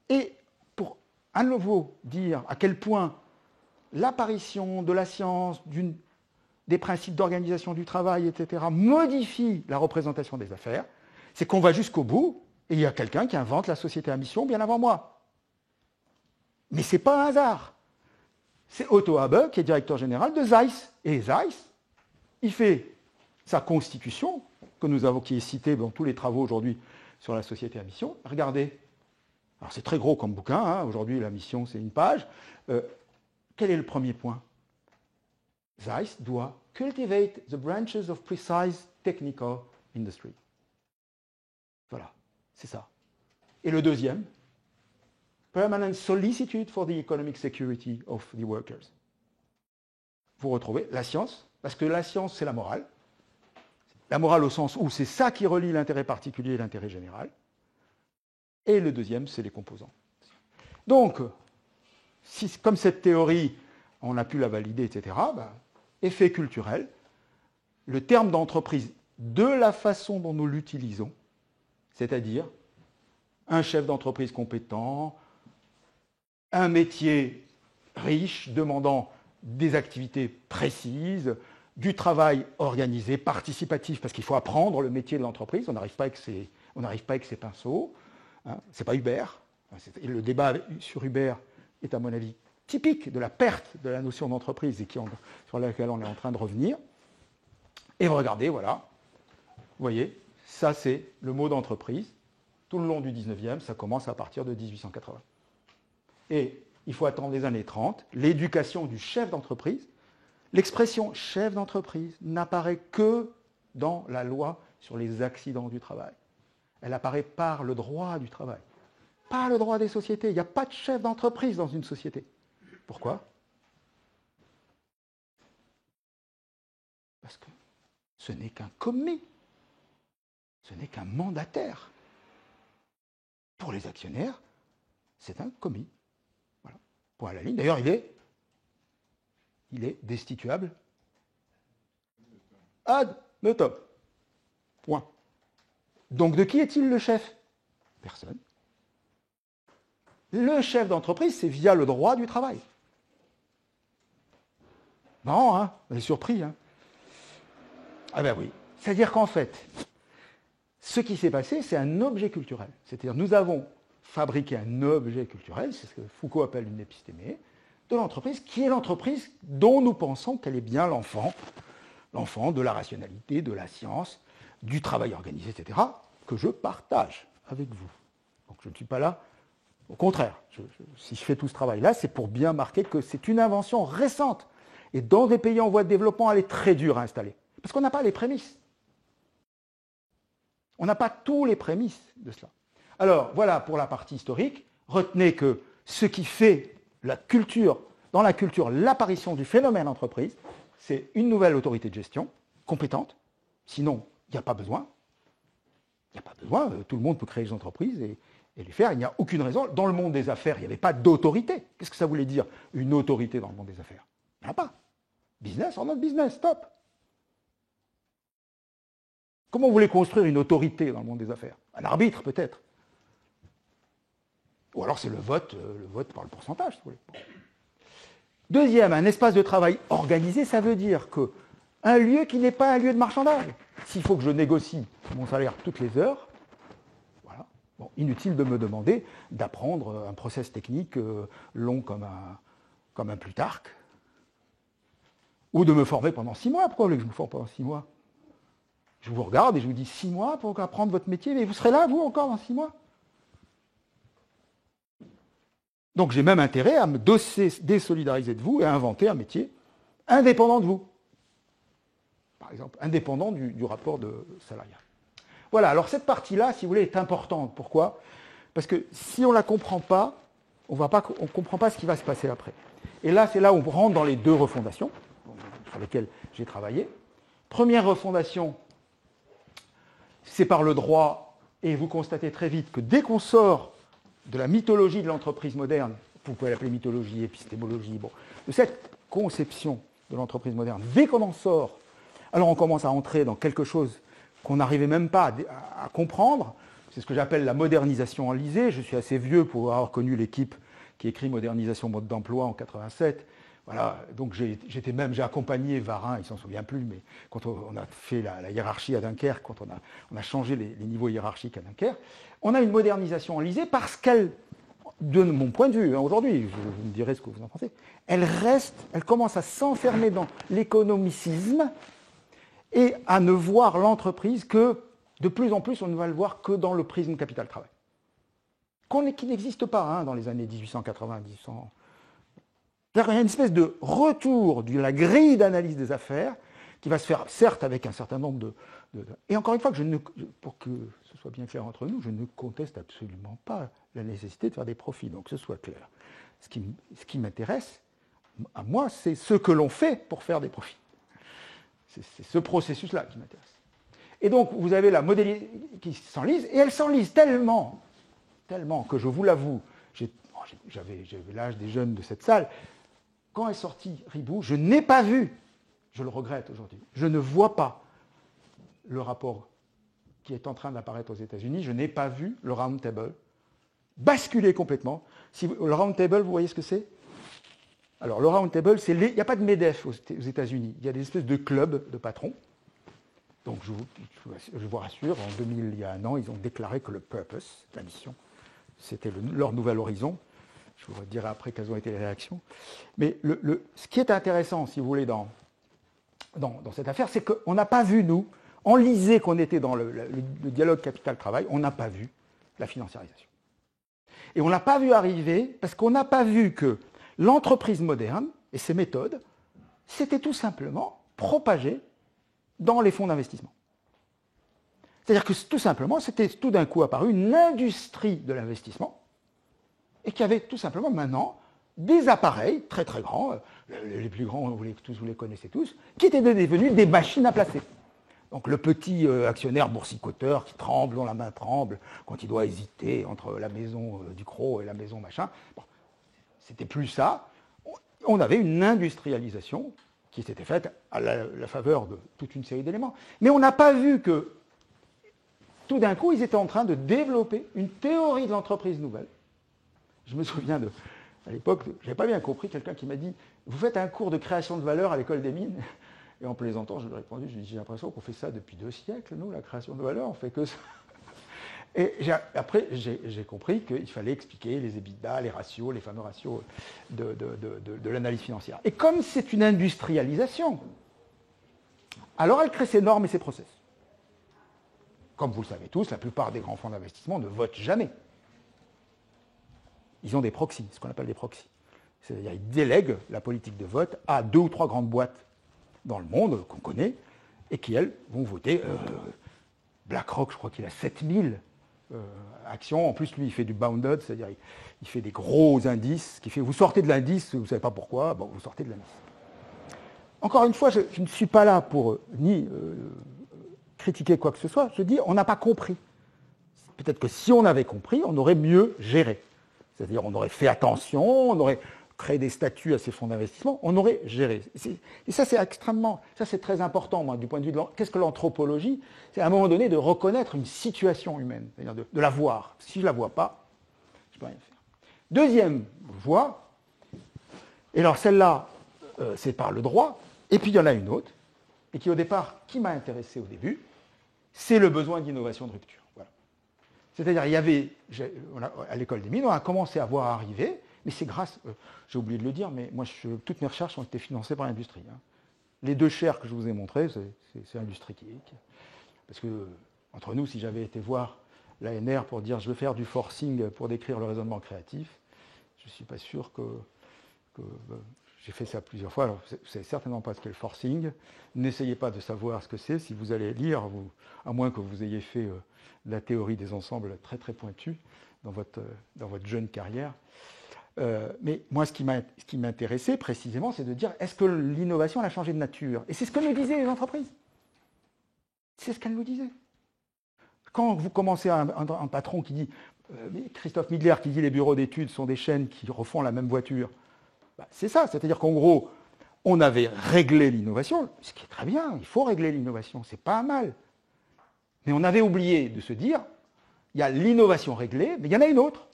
et pour à nouveau dire à quel point l'apparition de la science, des principes d'organisation du travail, etc., modifie la représentation des affaires, c'est qu'on va jusqu'au bout, et il y a quelqu'un qui invente la société à mission bien avant moi. Mais ce n'est pas un hasard. C'est Otto Abbe, qui est directeur général de Zeiss. Et Zeiss, il fait sa constitution, qui est citée dans tous les travaux aujourd'hui sur la société à mission. Regardez. Alors c'est très gros comme bouquin, hein. Aujourd'hui la mission c'est une page. Quel est le premier point? Zeiss doit cultivate the branches of precise technical industry. Voilà, c'est ça. Et le deuxième, permanent solicitude for the economic security of the workers. Vous retrouvez la science, parce que la science c'est la morale. La morale au sens où c'est ça qui relie l'intérêt particulier et l'intérêt général. Et le deuxième, c'est les composants. Donc, comme cette théorie, on a pu la valider, etc., effet culturel, le terme d'entreprise, de la façon dont nous l'utilisons, c'est-à-dire un chef d'entreprise compétent, un métier riche, demandant des activités précises, du travail organisé, participatif, parce qu'il faut apprendre le métier de l'entreprise, on n'arrive pas avec ses pinceaux. Hein, c'est pas Uber. Le débat sur Uber est, à mon avis, typique de la perte de la notion d'entreprise et sur laquelle on est en train de revenir. Et regardez, voilà. Vous voyez, ça c'est le mot d'entreprise. Tout le long du 19e, ça commence à partir de 1880. Et il faut attendre les années 30, l'éducation du chef d'entreprise. L'expression chef d'entreprise n'apparaît que dans la loi sur les accidents du travail. Elle apparaît par le droit du travail, par le droit des sociétés. Il n'y a pas de chef d'entreprise dans une société. Pourquoi? Parce que ce n'est qu'un commis, ce n'est qu'un mandataire. Pour les actionnaires, c'est un commis. Voilà. Point à la ligne. D'ailleurs, il est destituable ad notam. Point. Donc de qui est-il le chef? Personne. Le chef d'entreprise, c'est via le droit du travail. Marrant, hein? Vous êtes surpris, hein? Ah ben oui, C'est-à-dire qu'en fait, ce qui s'est passé, c'est un objet culturel. C'est-à-dire nous avons fabriqué un objet culturel, c'est ce que Foucault appelle une épistémé, de l'entreprise, qui est l'entreprise dont nous pensons qu'elle est bien l'enfant de la rationalité, de la science, du travail organisé, etc., que je partage avec vous. Donc je ne suis pas là, au contraire, si je fais tout ce travail-là, c'est pour bien marquer que c'est une invention récente. Et dans des pays en voie de développement, elle est très dure à installer. Parce qu'on n'a pas les prémices. On n'a pas tous les prémices de cela. Alors, voilà pour la partie historique. Retenez que ce qui fait la culture, dans la culture, l'apparition du phénomène entreprise, c'est une nouvelle autorité de gestion, compétente. Sinon, il n'y a pas besoin. Il n'y a pas besoin. Tout le monde peut créer des entreprises et les faire. Il n'y a aucune raison. Dans le monde des affaires, il n'y avait pas d'autorité. Qu'est-ce que ça voulait dire, une autorité dans le monde des affaires? Il n'y en a pas. Business or not business, stop. Comment vous voulez construire une autorité dans le monde des affaires? Un arbitre, peut-être. Ou alors c'est le vote par le pourcentage, si vous voulez. Bon. Deuxième, un espace de travail organisé, ça veut dire qu'un lieu qui n'est pas un lieu de marchandage. S'il faut que je négocie mon salaire toutes les heures, voilà. Bon, inutile de me demander d'apprendre un process technique long comme un Plutarque, ou de me former pendant 6 mois. Pourquoi vous voulez que je me forme pendant 6 mois? Je vous regarde et je vous dis 6 mois pour apprendre votre métier, mais vous serez là, vous, encore dans 6 mois? Donc j'ai même intérêt à me désolidariser de vous et à inventer un métier indépendant de vous. Par exemple, indépendant du rapport de salariat. Voilà, alors cette partie-là, si vous voulez, est importante. Pourquoi? Parce que si on ne la comprend pas, on ne comprend pas ce qui va se passer après. Et là, c'est là où on rentre dans les 2 refondations sur lesquelles j'ai travaillé. Première refondation, c'est par le droit, et vous constatez très vite que dès qu'on sort de la mythologie de l'entreprise moderne, vous pouvez l'appeler mythologie, épistémologie, bon, de cette conception de l'entreprise moderne, dès qu'on en sort, alors on commence à entrer dans quelque chose qu'on n'arrivait même pas à comprendre. C'est ce que j'appelle la modernisation enlisée. Je suis assez vieux pour avoir connu l'équipe qui écrit Modernisation mode d'emploi en 87. Voilà, donc j'ai accompagné Varin, il ne s'en souvient plus, mais quand on a fait la hiérarchie à Dunkerque, quand on a changé les niveaux hiérarchiques à Dunkerque, on a une modernisation enlisée parce qu'elle, de mon point de vue, aujourd'hui, vous me direz ce que vous en pensez, elle commence à s'enfermer dans l'économicisme et à ne voir l'entreprise que, de plus en plus, on ne va le voir que dans le prisme capital-travail. Qui n'existe pas dans les années 1880, 1800. Il y a une espèce de retour de la grille d'analyse des affaires qui va se faire, certes, avec un certain nombre de... Et encore une fois, pour que ce soit bien clair entre nous, je ne conteste absolument pas la nécessité de faire des profits, donc que ce soit clair. Ce qui m'intéresse, à moi, c'est ce que l'on fait pour faire des profits. C'est ce processus-là qui m'intéresse. Et donc, vous avez la modélisation qui s'enlise, et elle s'enlise tellement que, je vous l'avoue, j'avais l'âge des jeunes de cette salle, quand est sorti Ribot, je n'ai pas vu, je le regrette aujourd'hui, je ne vois pas le rapport qui est en train d'apparaître aux États-Unis, je n'ai pas vu le Round Table basculer complètement. Le Round Table, vous voyez ce que c'est? Alors, le Round Table, il n'y a pas de MEDEF aux États-Unis, il y a des espèces de clubs de patrons. Donc, je vous rassure, en 2000, il y a un an, ils ont déclaré que le purpose, la mission, c'était leur nouvel horizon. Je vous dirai après quelles ont été les réactions. Mais ce qui est intéressant, si vous voulez, dans cette affaire, c'est qu'on n'a pas vu, nous, enlisés qu'on était dans le dialogue capital-travail, on n'a pas vu la financiarisation. Et on n'a pas vu arriver, parce qu'on n'a pas vu que l'entreprise moderne et ses méthodes s'étaient tout simplement propagées dans les fonds d'investissement. C'est-à-dire que tout simplement, c'était tout d'un coup apparu une industrie de l'investissement et qu'il y avait tout simplement maintenant des appareils très très grands, les plus grands, vous les connaissez tous, qui étaient devenus des machines à placer. Donc le petit actionnaire boursicoteur qui tremble, dont la main tremble, quand il doit hésiter entre la maison Ducrot et la maison machin, bon, c'était plus ça. On avait une industrialisation qui s'était faite à la faveur de toute une série d'éléments. Mais on n'a pas vu que tout d'un coup, ils étaient en train de développer une théorie de l'entreprise nouvelle. Je me souviens à l'époque, je n'avais pas bien compris, quelqu'un qui m'a dit « Vous faites un cours de création de valeur à l'école des mines ?» Et en plaisantant, je lui ai répondu, j'ai l'impression qu'on fait ça depuis 2 siècles, nous, la création de valeur, on fait que ça. Et après, j'ai compris qu'il fallait expliquer les EBITDA, les ratios, les fameux ratios de l'analyse financière. Et comme c'est une industrialisation, alors elle crée ses normes et ses process. Comme vous le savez tous, la plupart des grands fonds d'investissement ne votent jamais. Ils ont des proxys, ce qu'on appelle des proxys. C'est-à-dire qu'ils délèguent la politique de vote à 2 ou 3 grandes boîtes dans le monde qu'on connaît et qui, elles, vont voter. BlackRock, je crois qu'il a 7000 actions. En plus, lui, il fait du bounded, c'est-à-dire il fait des gros indices, ce qui fait vous sortez de l'indice, vous ne savez pas pourquoi, bon, vous sortez de l'indice. Encore une fois, je ne suis pas là pour ni critiquer quoi que ce soit, je dis on n'a pas compris. Peut-être que si on avait compris, on aurait mieux géré. C'est-à-dire on aurait fait attention, on aurait créé des statuts à ces fonds d'investissement, on aurait géré. Et ça, c'est extrêmement, ça c'est très important, moi, du point de vue de qu'est-ce que l'anthropologie? C'est à un moment donné de reconnaître une situation humaine, c'est-à-dire de la voir. Si je ne la vois pas, je ne peux rien faire. Deuxième voie, et alors celle-là, c'est par le droit, et puis il y en a une autre, et qui au départ, qui m'a intéressé au début, c'est le besoin d'innovation de rupture. Voilà. C'est-à-dire, il y avait, à l'école des mines, on a commencé à voir arriver, mais c'est grâce, j'ai oublié de le dire, mais moi, toutes mes recherches ont été financées par l'industrie. Hein. Les 2 chaires que je vous ai montrées, c'est l'industrie qui. Parce que, entre nous, si j'avais été voir l'ANR pour dire je veux faire du forcing pour décrire le raisonnement créatif, je ne suis pas sûr que j'ai fait ça plusieurs fois. Alors, vous ne savez certainement pas ce qu'est le forcing. N'essayez pas de savoir ce que c'est. Si vous allez lire, à moins que vous ayez fait la théorie des ensembles très très pointue dans votre jeune carrière. Mais moi, ce qui m'intéressait précisément, c'est de dire est-ce que l'innovation elle a changé de nature? Et c'est ce que nous disaient les entreprises. C'est ce qu'elles nous disaient. Quand vous commencez un patron qui dit, Christophe Midler qui dit les bureaux d'études sont des chaînes qui refont la même voiture, bah, c'est ça, c'est-à-dire qu'en gros, on avait réglé l'innovation, ce qui est très bien, il faut régler l'innovation, c'est pas mal. Mais on avait oublié de se dire, il y a l'innovation réglée, mais il y en a une autre.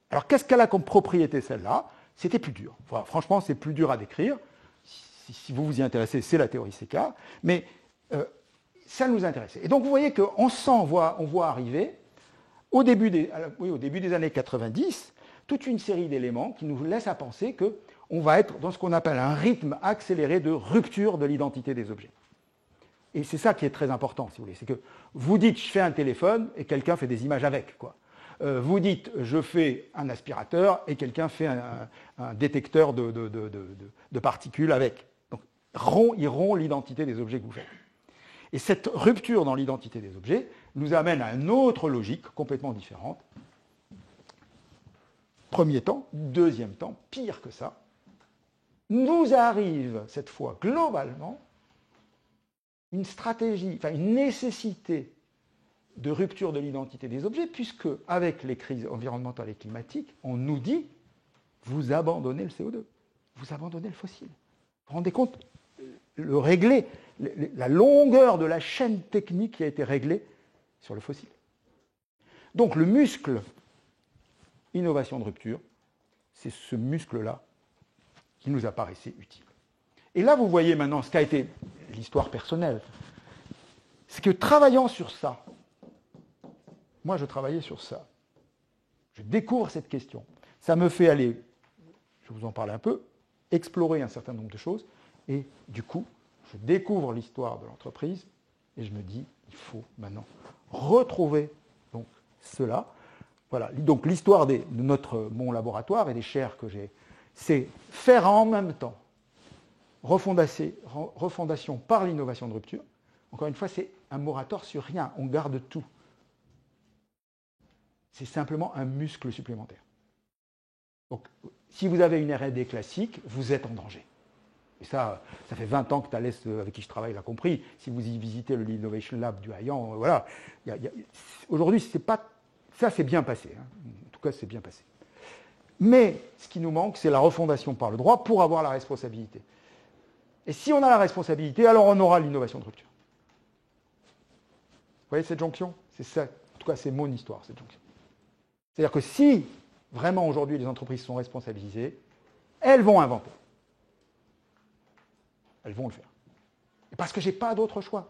Alors qu'est-ce qu'elle a comme propriété celle-là? C'était plus dur. Enfin, franchement, c'est plus dur à décrire. Si vous vous y intéressez, c'est la théorie CK. Mais ça nous intéressait. Et donc vous voyez qu'on voit arriver, au début des années 90, toute une série d'éléments qui nous laissent à penser qu'on va être dans ce qu'on appelle un rythme accéléré de rupture de l'identité des objets. Et c'est ça qui est très important, si vous voulez. C'est que vous dites je fais un téléphone et quelqu'un fait des images avec, quoi. Vous dites je fais un aspirateur et quelqu'un fait un détecteur de particules avec. Donc il rompt l'identité des objets que vous faites. Et cette rupture dans l'identité des objets nous amène à une autre logique complètement différente. Premier temps, deuxième temps, pire que ça, nous arrive cette fois globalement une stratégie, enfin une nécessité de rupture de l'identité des objets, puisque avec les crises environnementales et climatiques, on nous dit vous abandonnez le CO2, vous abandonnez le fossile. Vous vous rendez compte la longueur de la chaîne technique qui a été réglée sur le fossile. Donc le muscle innovation de rupture, c'est ce muscle-là qui nous apparaissait utile. Et là, vous voyez maintenant ce qu'a été l'histoire personnelle. C'est que travaillant sur ça, moi je travaillais sur ça, je découvre cette question. Ça me fait aller, je vous en parle un peu, explorer un certain nombre de choses, et du coup, je découvre l'histoire de l'entreprise, et je me dis, il faut maintenant retrouver donc cela. Voilà, donc l'histoire de mon laboratoire et des chaires que j'ai, c'est faire en même temps refondation par l'innovation de rupture. Encore une fois, c'est un moratoire sur rien, on garde tout. C'est simplement un muscle supplémentaire. Donc, si vous avez une R&D classique, vous êtes en danger. Et ça fait 20 ans que Thales, avec qui je travaille, l'a compris. Si vous y visitez le Innovation Lab du Hayan, voilà. Aujourd'hui, ça c'est bien passé. Hein. En tout cas, c'est bien passé. Mais ce qui nous manque, c'est la refondation par le droit pour avoir la responsabilité. Et si on a la responsabilité, alors on aura l'innovation de rupture. Vous voyez cette jonction? C'est ça. En tout cas, c'est mon histoire, cette jonction. C'est-à-dire que si vraiment aujourd'hui les entreprises sont responsabilisées, elles vont inventer. elles vont le faire. Et parce que je n'ai pas d'autre choix.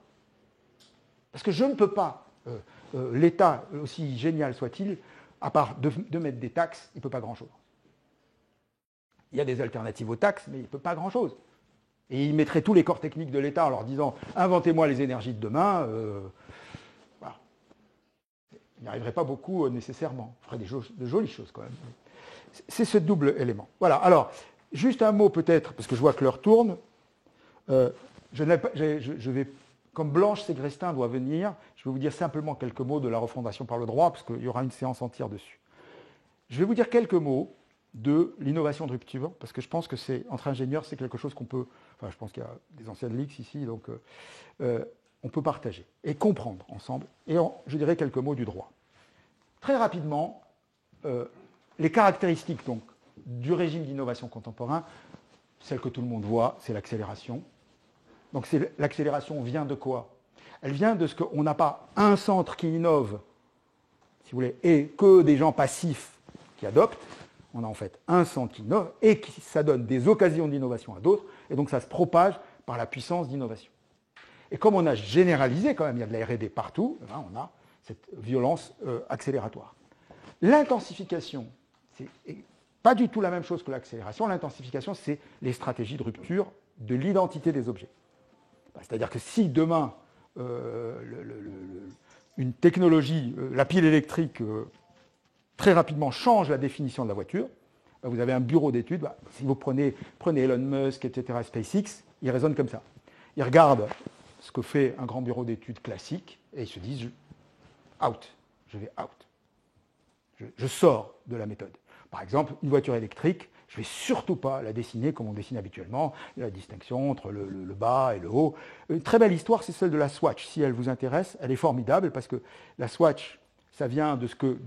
Parce que je ne peux pas, l'État, aussi génial soit-il, à part de mettre des taxes, il ne peut pas grand-chose. Il y a des alternatives aux taxes, mais il ne peut pas grand-chose. Et il mettrait tous les corps techniques de l'État en leur disant « inventez-moi les énergies de demain voilà. Il n'y arriverait pas beaucoup nécessairement. Il ferait de jolies choses quand même. C'est ce double élément. Voilà, alors, juste un mot peut-être, parce que je vois que l'heure tourne. Je vais, comme Blanche Ségrestin doit venir, je vais vous dire simplement quelques mots de la refondation par le droit, parce qu'il y aura une séance entière dessus. Je vais vous dire quelques mots de l'innovation de rupture, parce que je pense que c'est, entre ingénieurs, c'est quelque chose qu'on peut, enfin je pense qu'il y a des anciens de l'X ici, donc on peut partager et comprendre ensemble, et je dirais quelques mots du droit. Très rapidement, les caractéristiques donc, du régime d'innovation contemporain, celle que tout le monde voit, c'est l'accélération. Donc l'accélération vient de quoi? Elle vient de ce qu'on n'a pas un centre qui innove, si vous voulez, et que des gens passifs qui adoptent. On a en fait un centre qui innove et ça donne des occasions d'innovation à d'autres, et donc ça se propage par la puissance d'innovation. Et comme on a généralisé, quand même, il y a de la R&D partout, on a cette violence accélératoire. L'intensification, c'est pas du tout la même chose que l'accélération. L'intensification, c'est les stratégies de rupture de l'identité des objets. C'est-à-dire que si demain, une technologie, la pile électrique, très rapidement change la définition de la voiture, vous avez un bureau d'études, si vous prenez Elon Musk, etc., SpaceX, ils raisonnent comme ça. Ils regardent ce que fait un grand bureau d'études classique et ils se disent je vais out. Je sors de la méthode. Par exemple, une voiture électrique, je ne vais surtout pas la dessiner comme on dessine habituellement, la distinction entre le bas et le haut. Une très belle histoire, c'est celle de la Swatch. Si elle vous intéresse, elle est formidable parce que la Swatch, ça vient de ce que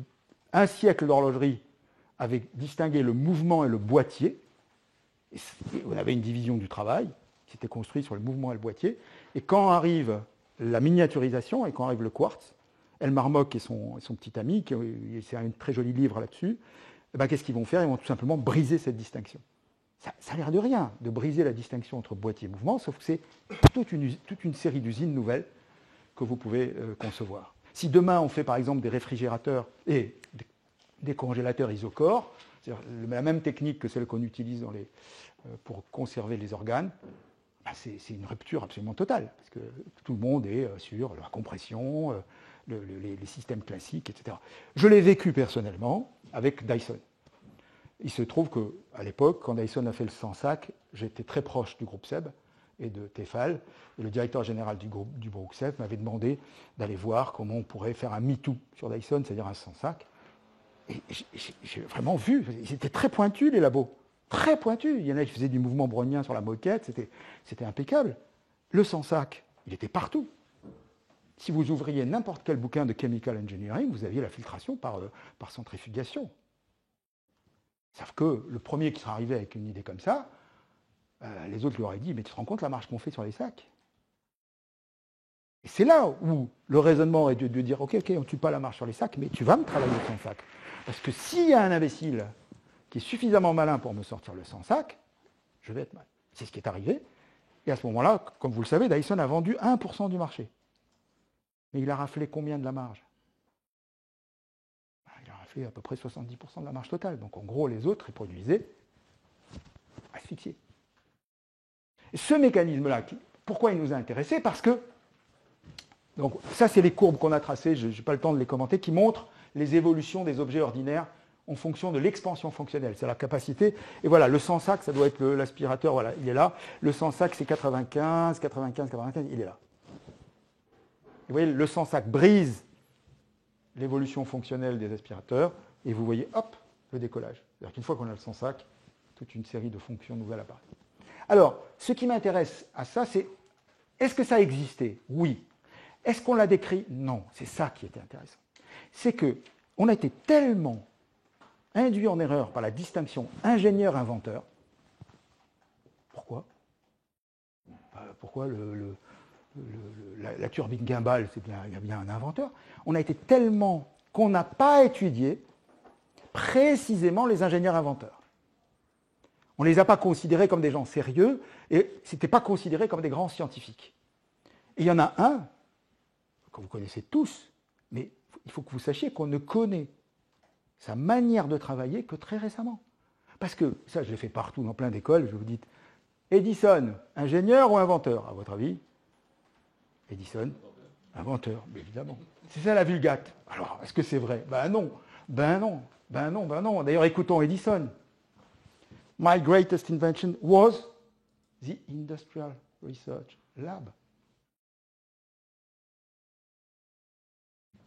un siècle d'horlogerie avait distingué le mouvement et le boîtier. Et on avait une division du travail qui s'était construite sur le mouvement et le boîtier. Et quand arrive la miniaturisation et quand arrive le quartz, Elmar Mock et son petit ami, c'est un très joli livre là-dessus, qu'est-ce qu'ils vont faire? Ils vont tout simplement briser cette distinction. Ça a l'air de rien de briser la distinction entre boîtier et mouvement, sauf que c'est toute une série d'usines nouvelles que vous pouvez concevoir. Si demain on fait par exemple des réfrigérateurs et des congélateurs isocores, c'est-à-dire la même technique que celle qu'on utilise pour conserver les organes, c'est une rupture absolument totale, parce que tout le monde est sur la compression, les systèmes classiques, etc. Je l'ai vécu personnellement avec Dyson. Il se trouve qu'à l'époque, quand Dyson a fait le Sensac, j'étais très proche du groupe SEB et de Tefal, et le directeur général du groupe SEB m'avait demandé d'aller voir comment on pourrait faire un MeToo sur Dyson, c'est-à-dire un Sensac. Et j'ai vraiment vu, ils étaient très pointus les labos, très pointus. Il y en a qui faisaient du mouvement brownien sur la moquette, c'était impeccable. Le Sensac, il était partout. Si vous ouvriez n'importe quel bouquin de chemical engineering, vous aviez la filtration par centrifugation. Sauf que le premier qui serait arrivé avec une idée comme ça, les autres lui auraient dit « mais tu te rends compte la marche qu'on fait sur les sacs ?» Et c'est là où le raisonnement est de dire « ok, on ne tue pas la marche sur les sacs, mais tu vas me travailler sans sac. » Parce que s'il y a un imbécile qui est suffisamment malin pour me sortir le sans sac, je vais être mal. C'est ce qui est arrivé. Et à ce moment-là, comme vous le savez, Dyson a vendu 1% du marché. Mais il a raflé combien de la marge? Il a raflé à peu près 70% de la marge totale. Donc en gros, les autres, ils produisaient asphyxiés. Et ce mécanisme-là, pourquoi il nous a intéressés? Parce que, donc ça c'est les courbes qu'on a tracées, je n'ai pas le temps de les commenter, qui montrent les évolutions des objets ordinaires en fonction de l'expansion fonctionnelle. C'est la capacité. Et voilà, le Sensac, ça doit être l'aspirateur, voilà, il est là. Le Sensac, c'est 95, il est là. Vous voyez, le Sensac brise l'évolution fonctionnelle des aspirateurs, et vous voyez, hop, le décollage. C'est-à-dire qu'une fois qu'on a le Sensac, toute une série de fonctions nouvelles apparaissent. Alors, ce qui m'intéresse à ça, c'est, est-ce que ça a existé? Oui. Est-ce qu'on l'a décrit? Non. C'est ça qui était intéressant. C'est qu'on a été tellement induit en erreur par la distinction ingénieur-inventeur. Pourquoi? Pourquoi la turbine Guimbal, il y a bien un inventeur. On a été tellement qu'on n'a pas étudié précisément les ingénieurs-inventeurs. On ne les a pas considérés comme des gens sérieux et ce n'était pas considéré comme des grands scientifiques. Et il y en a un, que vous connaissez tous, mais il faut que vous sachiez qu'on ne connaît sa manière de travailler que très récemment. Parce que, ça je l'ai fait partout dans plein d'écoles, je vous dis, Edison, ingénieur ou inventeur, à votre avis? Edison, inventeur, mais évidemment. C'est ça la Vulgate. Alors, est-ce que c'est vrai? Ben non, ben non, ben non, ben non. D'ailleurs, écoutons Edison. My greatest invention was the Industrial Research Lab.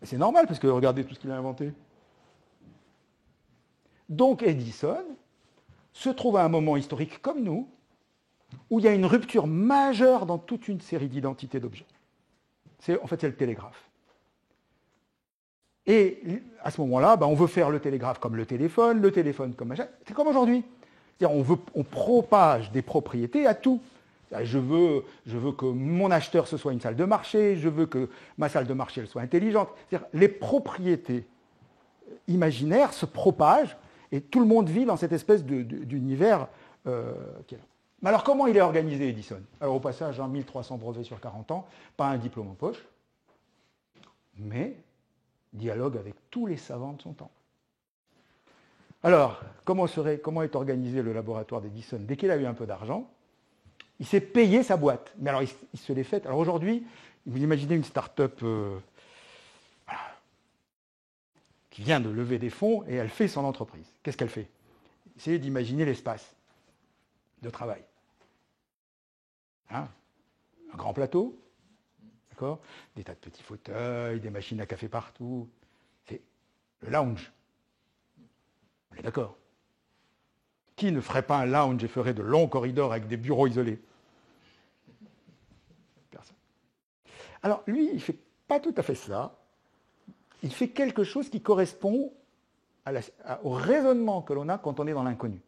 C'est normal, parce que regardez tout ce qu'il a inventé. Donc Edison se trouve à un moment historique comme nous, où il y a une rupture majeure dans toute une série d'identités d'objets. En fait, c'est le télégraphe. Et à ce moment-là, on veut faire le télégraphe comme le téléphone comme machin. C'est comme aujourd'hui. C'est-à-dire, on propage des propriétés à tout. Je veux que mon acheteur, ce soit une salle de marché, je veux que ma salle de marché elle soit intelligente. C'est-à-dire, les propriétés imaginaires se propagent et tout le monde vit dans cette espèce d'univers qui est là. Mais alors, comment il est organisé, Edison? Alors, au passage, 1300 brevets sur 40 ans, pas un diplôme en poche, mais dialogue avec tous les savants de son temps. Alors, comment est organisé le laboratoire d'Edison? Dès qu'il a eu un peu d'argent, il s'est payé sa boîte. Mais alors, il se l'est fait. Alors aujourd'hui, vous imaginez une start-up qui vient de lever des fonds et elle fait son entreprise. Qu'est-ce qu'elle fait? Essayez d'imaginer l'espace de travail. Un grand plateau, d'accord? Des tas de petits fauteuils, des machines à café partout. C'est le lounge. On est d'accord? Qui ne ferait pas un lounge et ferait de longs corridors avec des bureaux isolés? Personne. Alors lui, il ne fait pas tout à fait ça. Il fait quelque chose qui correspond au raisonnement que l'on a quand on est dans l'inconnu.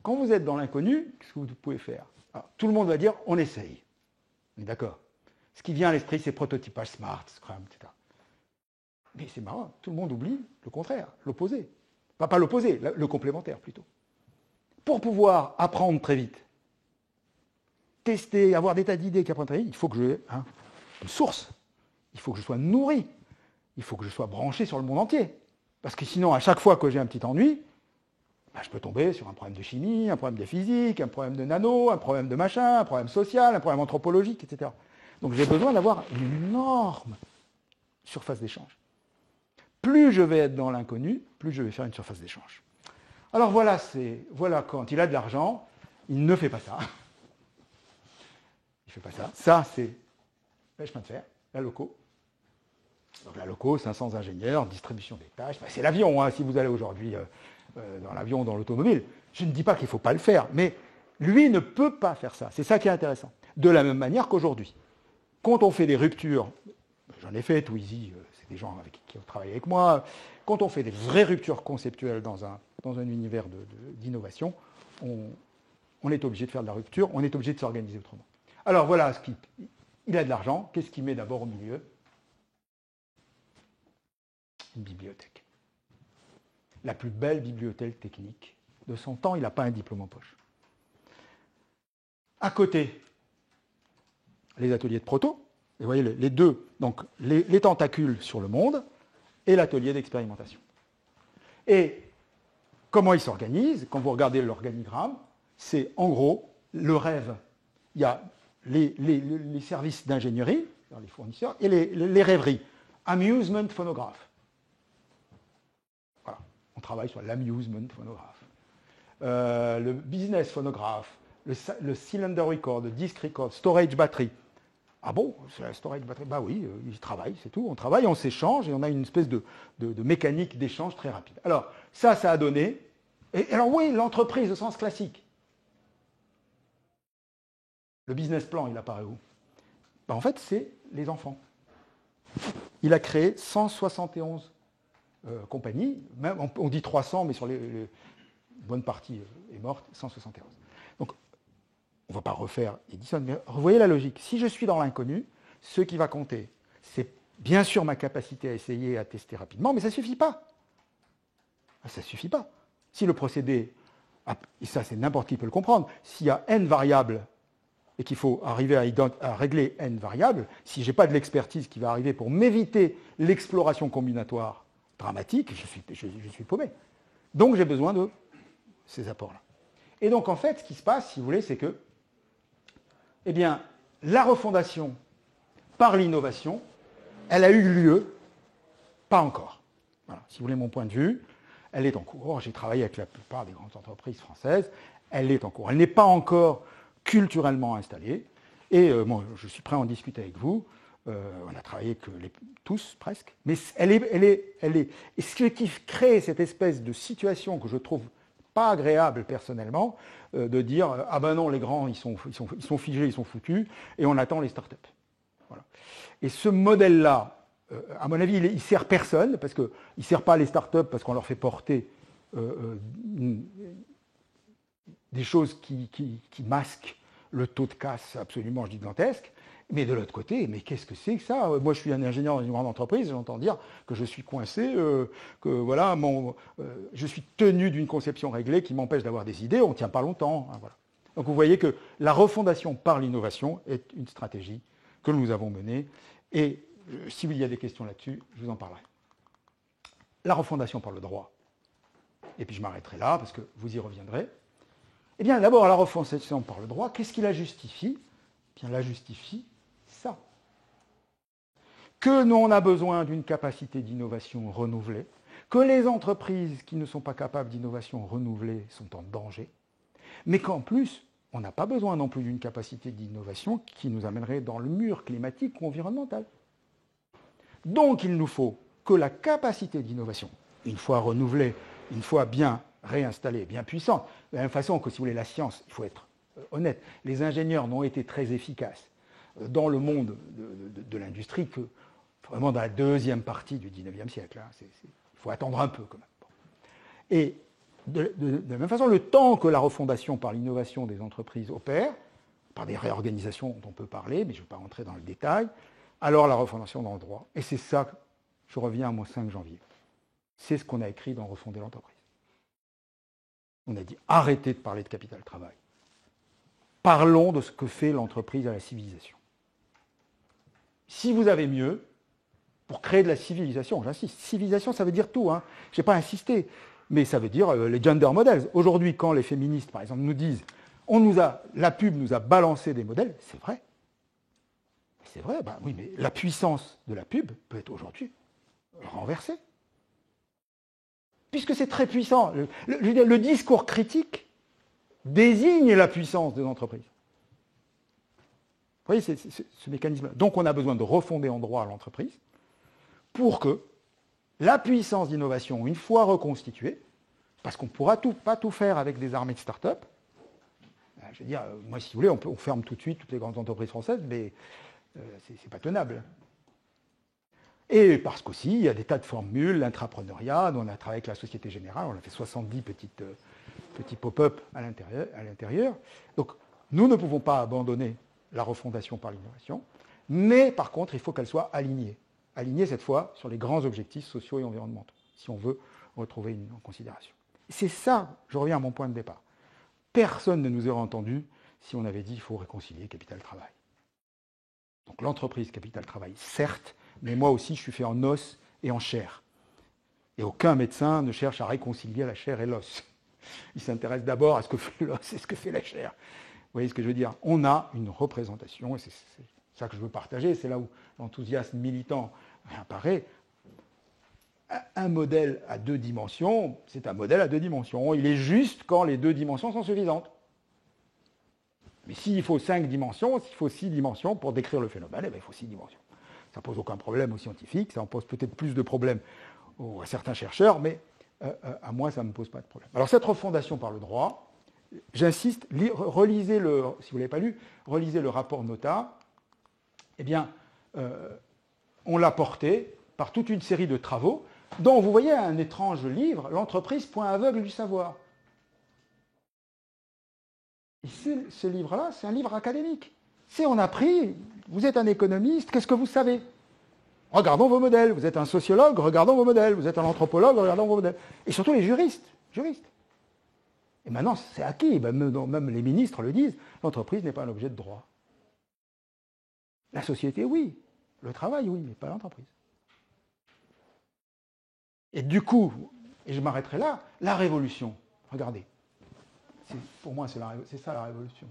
Quand vous êtes dans l'inconnu, qu'est-ce que vous pouvez faire? Alors, tout le monde va dire, on essaye. On est d'accord? Ce qui vient à l'esprit, c'est prototypage Smart, Scrum, etc. Mais c'est marrant, tout le monde oublie le contraire, l'opposé. Enfin, pas l'opposé, le complémentaire plutôt. Pour pouvoir apprendre très vite, tester, avoir des tas d'idées qui apprennent très vite, il faut que j'ai une source. Il faut que je sois nourri. Il faut que je sois branché sur le monde entier. Parce que sinon, à chaque fois que j'ai un petit ennui, je peux tomber sur un problème de chimie, un problème de physique, un problème de nano, un problème de machin, un problème social, un problème anthropologique, etc. Donc j'ai besoin d'avoir une énorme surface d'échange. Plus je vais être dans l'inconnu, plus je vais faire une surface d'échange. Alors voilà quand il a de l'argent, il ne fait pas ça. Il ne fait pas ça. Ça, c'est le chemin de fer, la loco. Donc la loco, 500 ingénieurs, distribution des tâches. C'est l'avion, hein, si vous allez aujourd'hui dans l'avion, dans l'automobile. Je ne dis pas qu'il ne faut pas le faire, mais lui ne peut pas faire ça. C'est ça qui est intéressant. De la même manière qu'aujourd'hui. Quand on fait des ruptures, j'en ai fait, Twizy, c'est des gens qui ont travaillé avec moi, quand on fait des vraies ruptures conceptuelles dans un univers d'innovation, on est obligé de faire de la rupture, on est obligé de s'organiser autrement. Alors voilà, il a de l'argent, qu'est-ce qu'il met d'abord au milieu? Une bibliothèque. La plus belle bibliothèque technique de son temps, il n'a pas un diplôme en poche. À côté, les ateliers de proto, vous voyez les deux, donc les tentacules sur le monde et l'atelier d'expérimentation. Et comment ils s'organisent? Quand vous regardez l'organigramme, c'est en gros le rêve. Il y a les services d'ingénierie, les fournisseurs, et les rêveries. Amusement phonographe. Voilà, on travaille sur l'amusement phonographe. Le business phonographe, le cylinder record, le disk record, storage battery. Ah bon, c'est la storage battery? Bah oui, ils travaillent, c'est tout. On travaille, on s'échange et on a une espèce de mécanique d'échange très rapide. Alors, ça a donné. Et alors oui, l'entreprise au sens classique. Le business plan, il apparaît où? Ben, en fait, c'est les enfants. Il a créé 171 compagnies. Même, on dit 300, mais sur une bonne partie est morte, 171. Donc, on ne va pas refaire Edison, mais revoyez la logique. Si je suis dans l'inconnu, ce qui va compter, c'est bien sûr ma capacité à essayer, à tester rapidement, mais ça ne suffit pas. Ça ne suffit pas. Si le procédé et ça c'est n'importe qui peut le comprendre, s'il y a n variables et qu'il faut arriver à régler n variables, si je n'ai pas de l'expertise qui va arriver pour m'éviter l'exploration combinatoire dramatique, je suis paumé. Donc j'ai besoin de ces apports-là. Et donc en fait, ce qui se passe, si vous voulez, c'est que eh bien, la refondation par l'innovation, elle a eu lieu, pas encore. Voilà, si vous voulez mon point de vue, elle est en cours. J'ai travaillé avec la plupart des grandes entreprises françaises, elle est en cours. Elle n'est pas encore culturellement installée, et bon, je suis prêt à en discuter avec vous. On a travaillé tous, presque, mais elle est. Et ce qui crée cette espèce de situation que je trouve pas agréable personnellement, de dire ah ben non, les grands ils sont figés, ils sont foutus, et on attend les startups. Voilà. Et ce modèle-là, à mon avis, il sert personne, parce qu'il ne sert pas les startups parce qu'on leur fait porter des choses qui masquent le taux de casse absolument gigantesque. Mais de l'autre côté, mais qu'est-ce que c'est que ça? Moi, je suis un ingénieur dans une grande entreprise, j'entends dire que je suis coincé, que voilà, je suis tenu d'une conception réglée qui m'empêche d'avoir des idées, on ne tient pas longtemps. Hein, voilà. Donc vous voyez que la refondation par l'innovation est une stratégie que nous avons menée. Et s'il y a des questions là-dessus, je vous en parlerai. La refondation par le droit. Et puis je m'arrêterai là, parce que vous y reviendrez. Eh bien, d'abord, la refondation par le droit, qu'est-ce qui la justifie? Eh bien, la justifie ça. Que nous, on a besoin d'une capacité d'innovation renouvelée, que les entreprises qui ne sont pas capables d'innovation renouvelée sont en danger, mais qu'en plus, on n'a pas besoin non plus d'une capacité d'innovation qui nous amènerait dans le mur climatique ou environnemental. Donc, il nous faut que la capacité d'innovation, une fois renouvelée, une fois bien réinstallée, bien puissante, de la même façon que, si vous voulez, la science, il faut être honnête, les ingénieurs n'ont été très efficaces dans le monde de l'industrie que vraiment dans la deuxième partie du XIXe siècle. Hein. Il faut attendre un peu quand même. Bon. Et de la même façon, le temps que la refondation par l'innovation des entreprises opère, par des réorganisations dont on peut parler, mais je ne vais pas rentrer dans le détail, alors la refondation dans le droit. Et c'est ça, je reviens à mon 5 janvier. C'est ce qu'on a écrit dans Refonder l'entreprise. On a dit arrêtez de parler de capital travail. Parlons de ce que fait l'entreprise à la civilisation. Si vous avez mieux, pour créer de la civilisation, j'insiste, civilisation ça veut dire tout, hein. Je n'ai pas insisté, mais ça veut dire les gender models. Aujourd'hui, quand les féministes, par exemple, nous disent la pub nous a balancé des modèles, c'est vrai. C'est vrai, ben oui, mais la puissance de la pub peut être aujourd'hui renversée. Puisque c'est très puissant. Le discours critique désigne la puissance des entreprises. Vous voyez, c'est ce mécanisme-là. Donc on a besoin de refonder en droit l'entreprise pour que la puissance d'innovation, une fois reconstituée, parce qu'on ne pourra pas tout faire avec des armées de start-up, je veux dire, moi si vous voulez, on ferme tout de suite toutes les grandes entreprises françaises, mais c'est pas tenable. Et parce qu'aussi, il y a des tas de formules, l'intrapreneuriat, on a travaillé avec la Société Générale, on a fait 70 petits pop-up à l'intérieur. Donc, nous ne pouvons pas abandonner la refondation par l'innovation, mais par contre, il faut qu'elle soit alignée. Alignée, cette fois, sur les grands objectifs sociaux et environnementaux, si on veut retrouver une considération. C'est ça, je reviens à mon point de départ. Personne ne nous aurait entendu si on avait dit qu'il faut réconcilier capital-travail. Donc l'entreprise capital-travail, certes, mais moi aussi, je suis fait en os et en chair. Et aucun médecin ne cherche à réconcilier la chair et l'os. Il s'intéresse d'abord à ce que fait l'os et ce que fait la chair. Vous voyez ce que je veux dire? On a une représentation, et c'est ça que je veux partager, c'est là où l'enthousiasme militant apparaît. Un modèle à 2 dimensions, c'est un modèle à 2 dimensions. Il est juste quand les 2 dimensions sont suffisantes. Mais s'il faut 5 dimensions, s'il faut 6 dimensions pour décrire le phénomène, eh bien, il faut 6 dimensions. Ça ne pose aucun problème aux scientifiques, ça en pose peut-être plus de problèmes à certains chercheurs, mais à moi, ça ne me pose pas de problème. Alors cette refondation par le droit, j'insiste, relisez si vous ne l'avez pas lu, relisez le rapport Nota. Eh bien, on l'a porté par toute une série de travaux, dont vous voyez un étrange livre, L'entreprise, point aveugle du savoir. Et ce livre-là, c'est un livre académique. On a pris, vous êtes un économiste, qu'est-ce que vous savez? Regardons vos modèles. Vous êtes un sociologue, regardons vos modèles. Vous êtes un anthropologue, regardons vos modèles. Et surtout les juristes. Et maintenant, c'est acquis, même les ministres le disent, l'entreprise n'est pas un objet de droit. La société, oui. Le travail, oui, mais pas l'entreprise. Et du coup, et je m'arrêterai là, la révolution, regardez, pour moi c'est ça la révolution.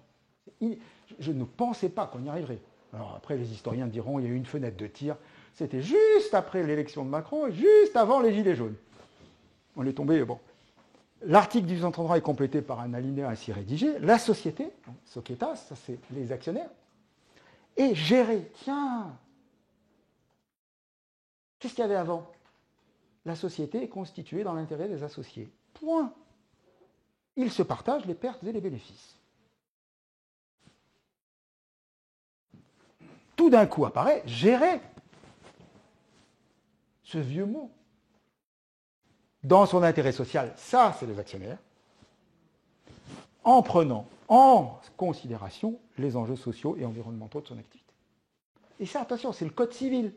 Je ne pensais pas qu'on y arriverait. Alors après, les historiens diront, il y a eu une fenêtre de tir, c'était juste après l'élection de Macron et juste avant les Gilets jaunes. On est tombé, bon. L'article 1833 est complété par un alinéa ainsi rédigé. La société, societas, ça c'est les actionnaires, est gérée. Tiens, qu'est-ce qu'il y avait avant? La société est constituée dans l'intérêt des associés. Point. Ils se partagent les pertes et les bénéfices. Tout d'un coup apparaît gérer. Ce vieux mot. Dans son intérêt social, ça, c'est les actionnaires, en prenant en considération les enjeux sociaux et environnementaux de son activité. Et ça, attention, c'est le code civil.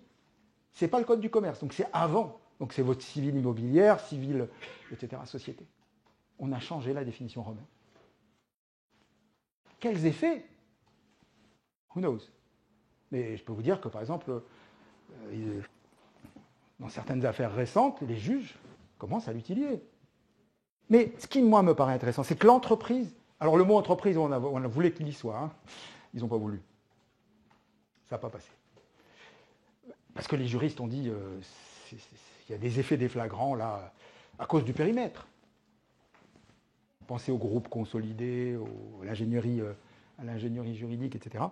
Ce n'est pas le code du commerce, donc c'est avant. Donc c'est votre civil immobilière, civil, etc., société. On a changé la définition romaine. Quels effets? Who knows? Mais je peux vous dire que, par exemple, dans certaines affaires récentes, les juges commencent à l'utiliser. Mais ce qui, moi, me paraît intéressant, c'est que l'entreprise... Alors le mot entreprise, on a voulu qu'il y soit. Hein. Ils n'ont pas voulu. Ça n'a pas passé. Parce que les juristes ont dit il y a des effets déflagrants, là, à cause du périmètre. Pensez au groupe consolidé, à l'ingénierie juridique, etc.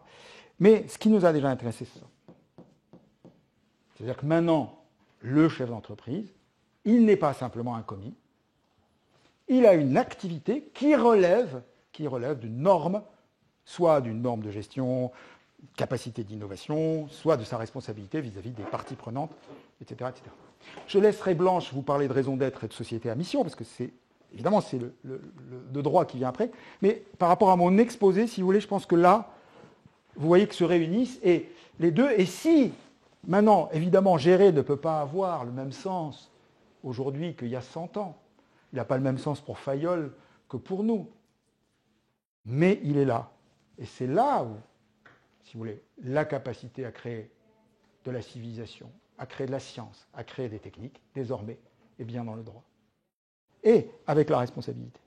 Mais ce qui nous a déjà intéressé, c'est ça. C'est-à-dire que maintenant, le chef d'entreprise, il n'est pas simplement un commis, il a une activité qui relève d'une norme, soit d'une norme de gestion, capacité d'innovation, soit de sa responsabilité vis-à-vis des parties prenantes, etc., etc. Je laisserai Blanche vous parler de raison d'être et de société à mission, parce que c'est évidemment c'est le droit qui vient après, mais par rapport à mon exposé, si vous voulez, je pense que là, vous voyez que se réunissent et les deux, et si maintenant, évidemment, gérer ne peut pas avoir le même sens aujourd'hui qu'il y a 100 ans, il n'a pas le même sens pour Fayol que pour nous, mais il est là. Et c'est là où, si vous voulez, la capacité à créer de la civilisation, à créer de la science, à créer des techniques, désormais, est bien dans le droit. Et avec la responsabilité.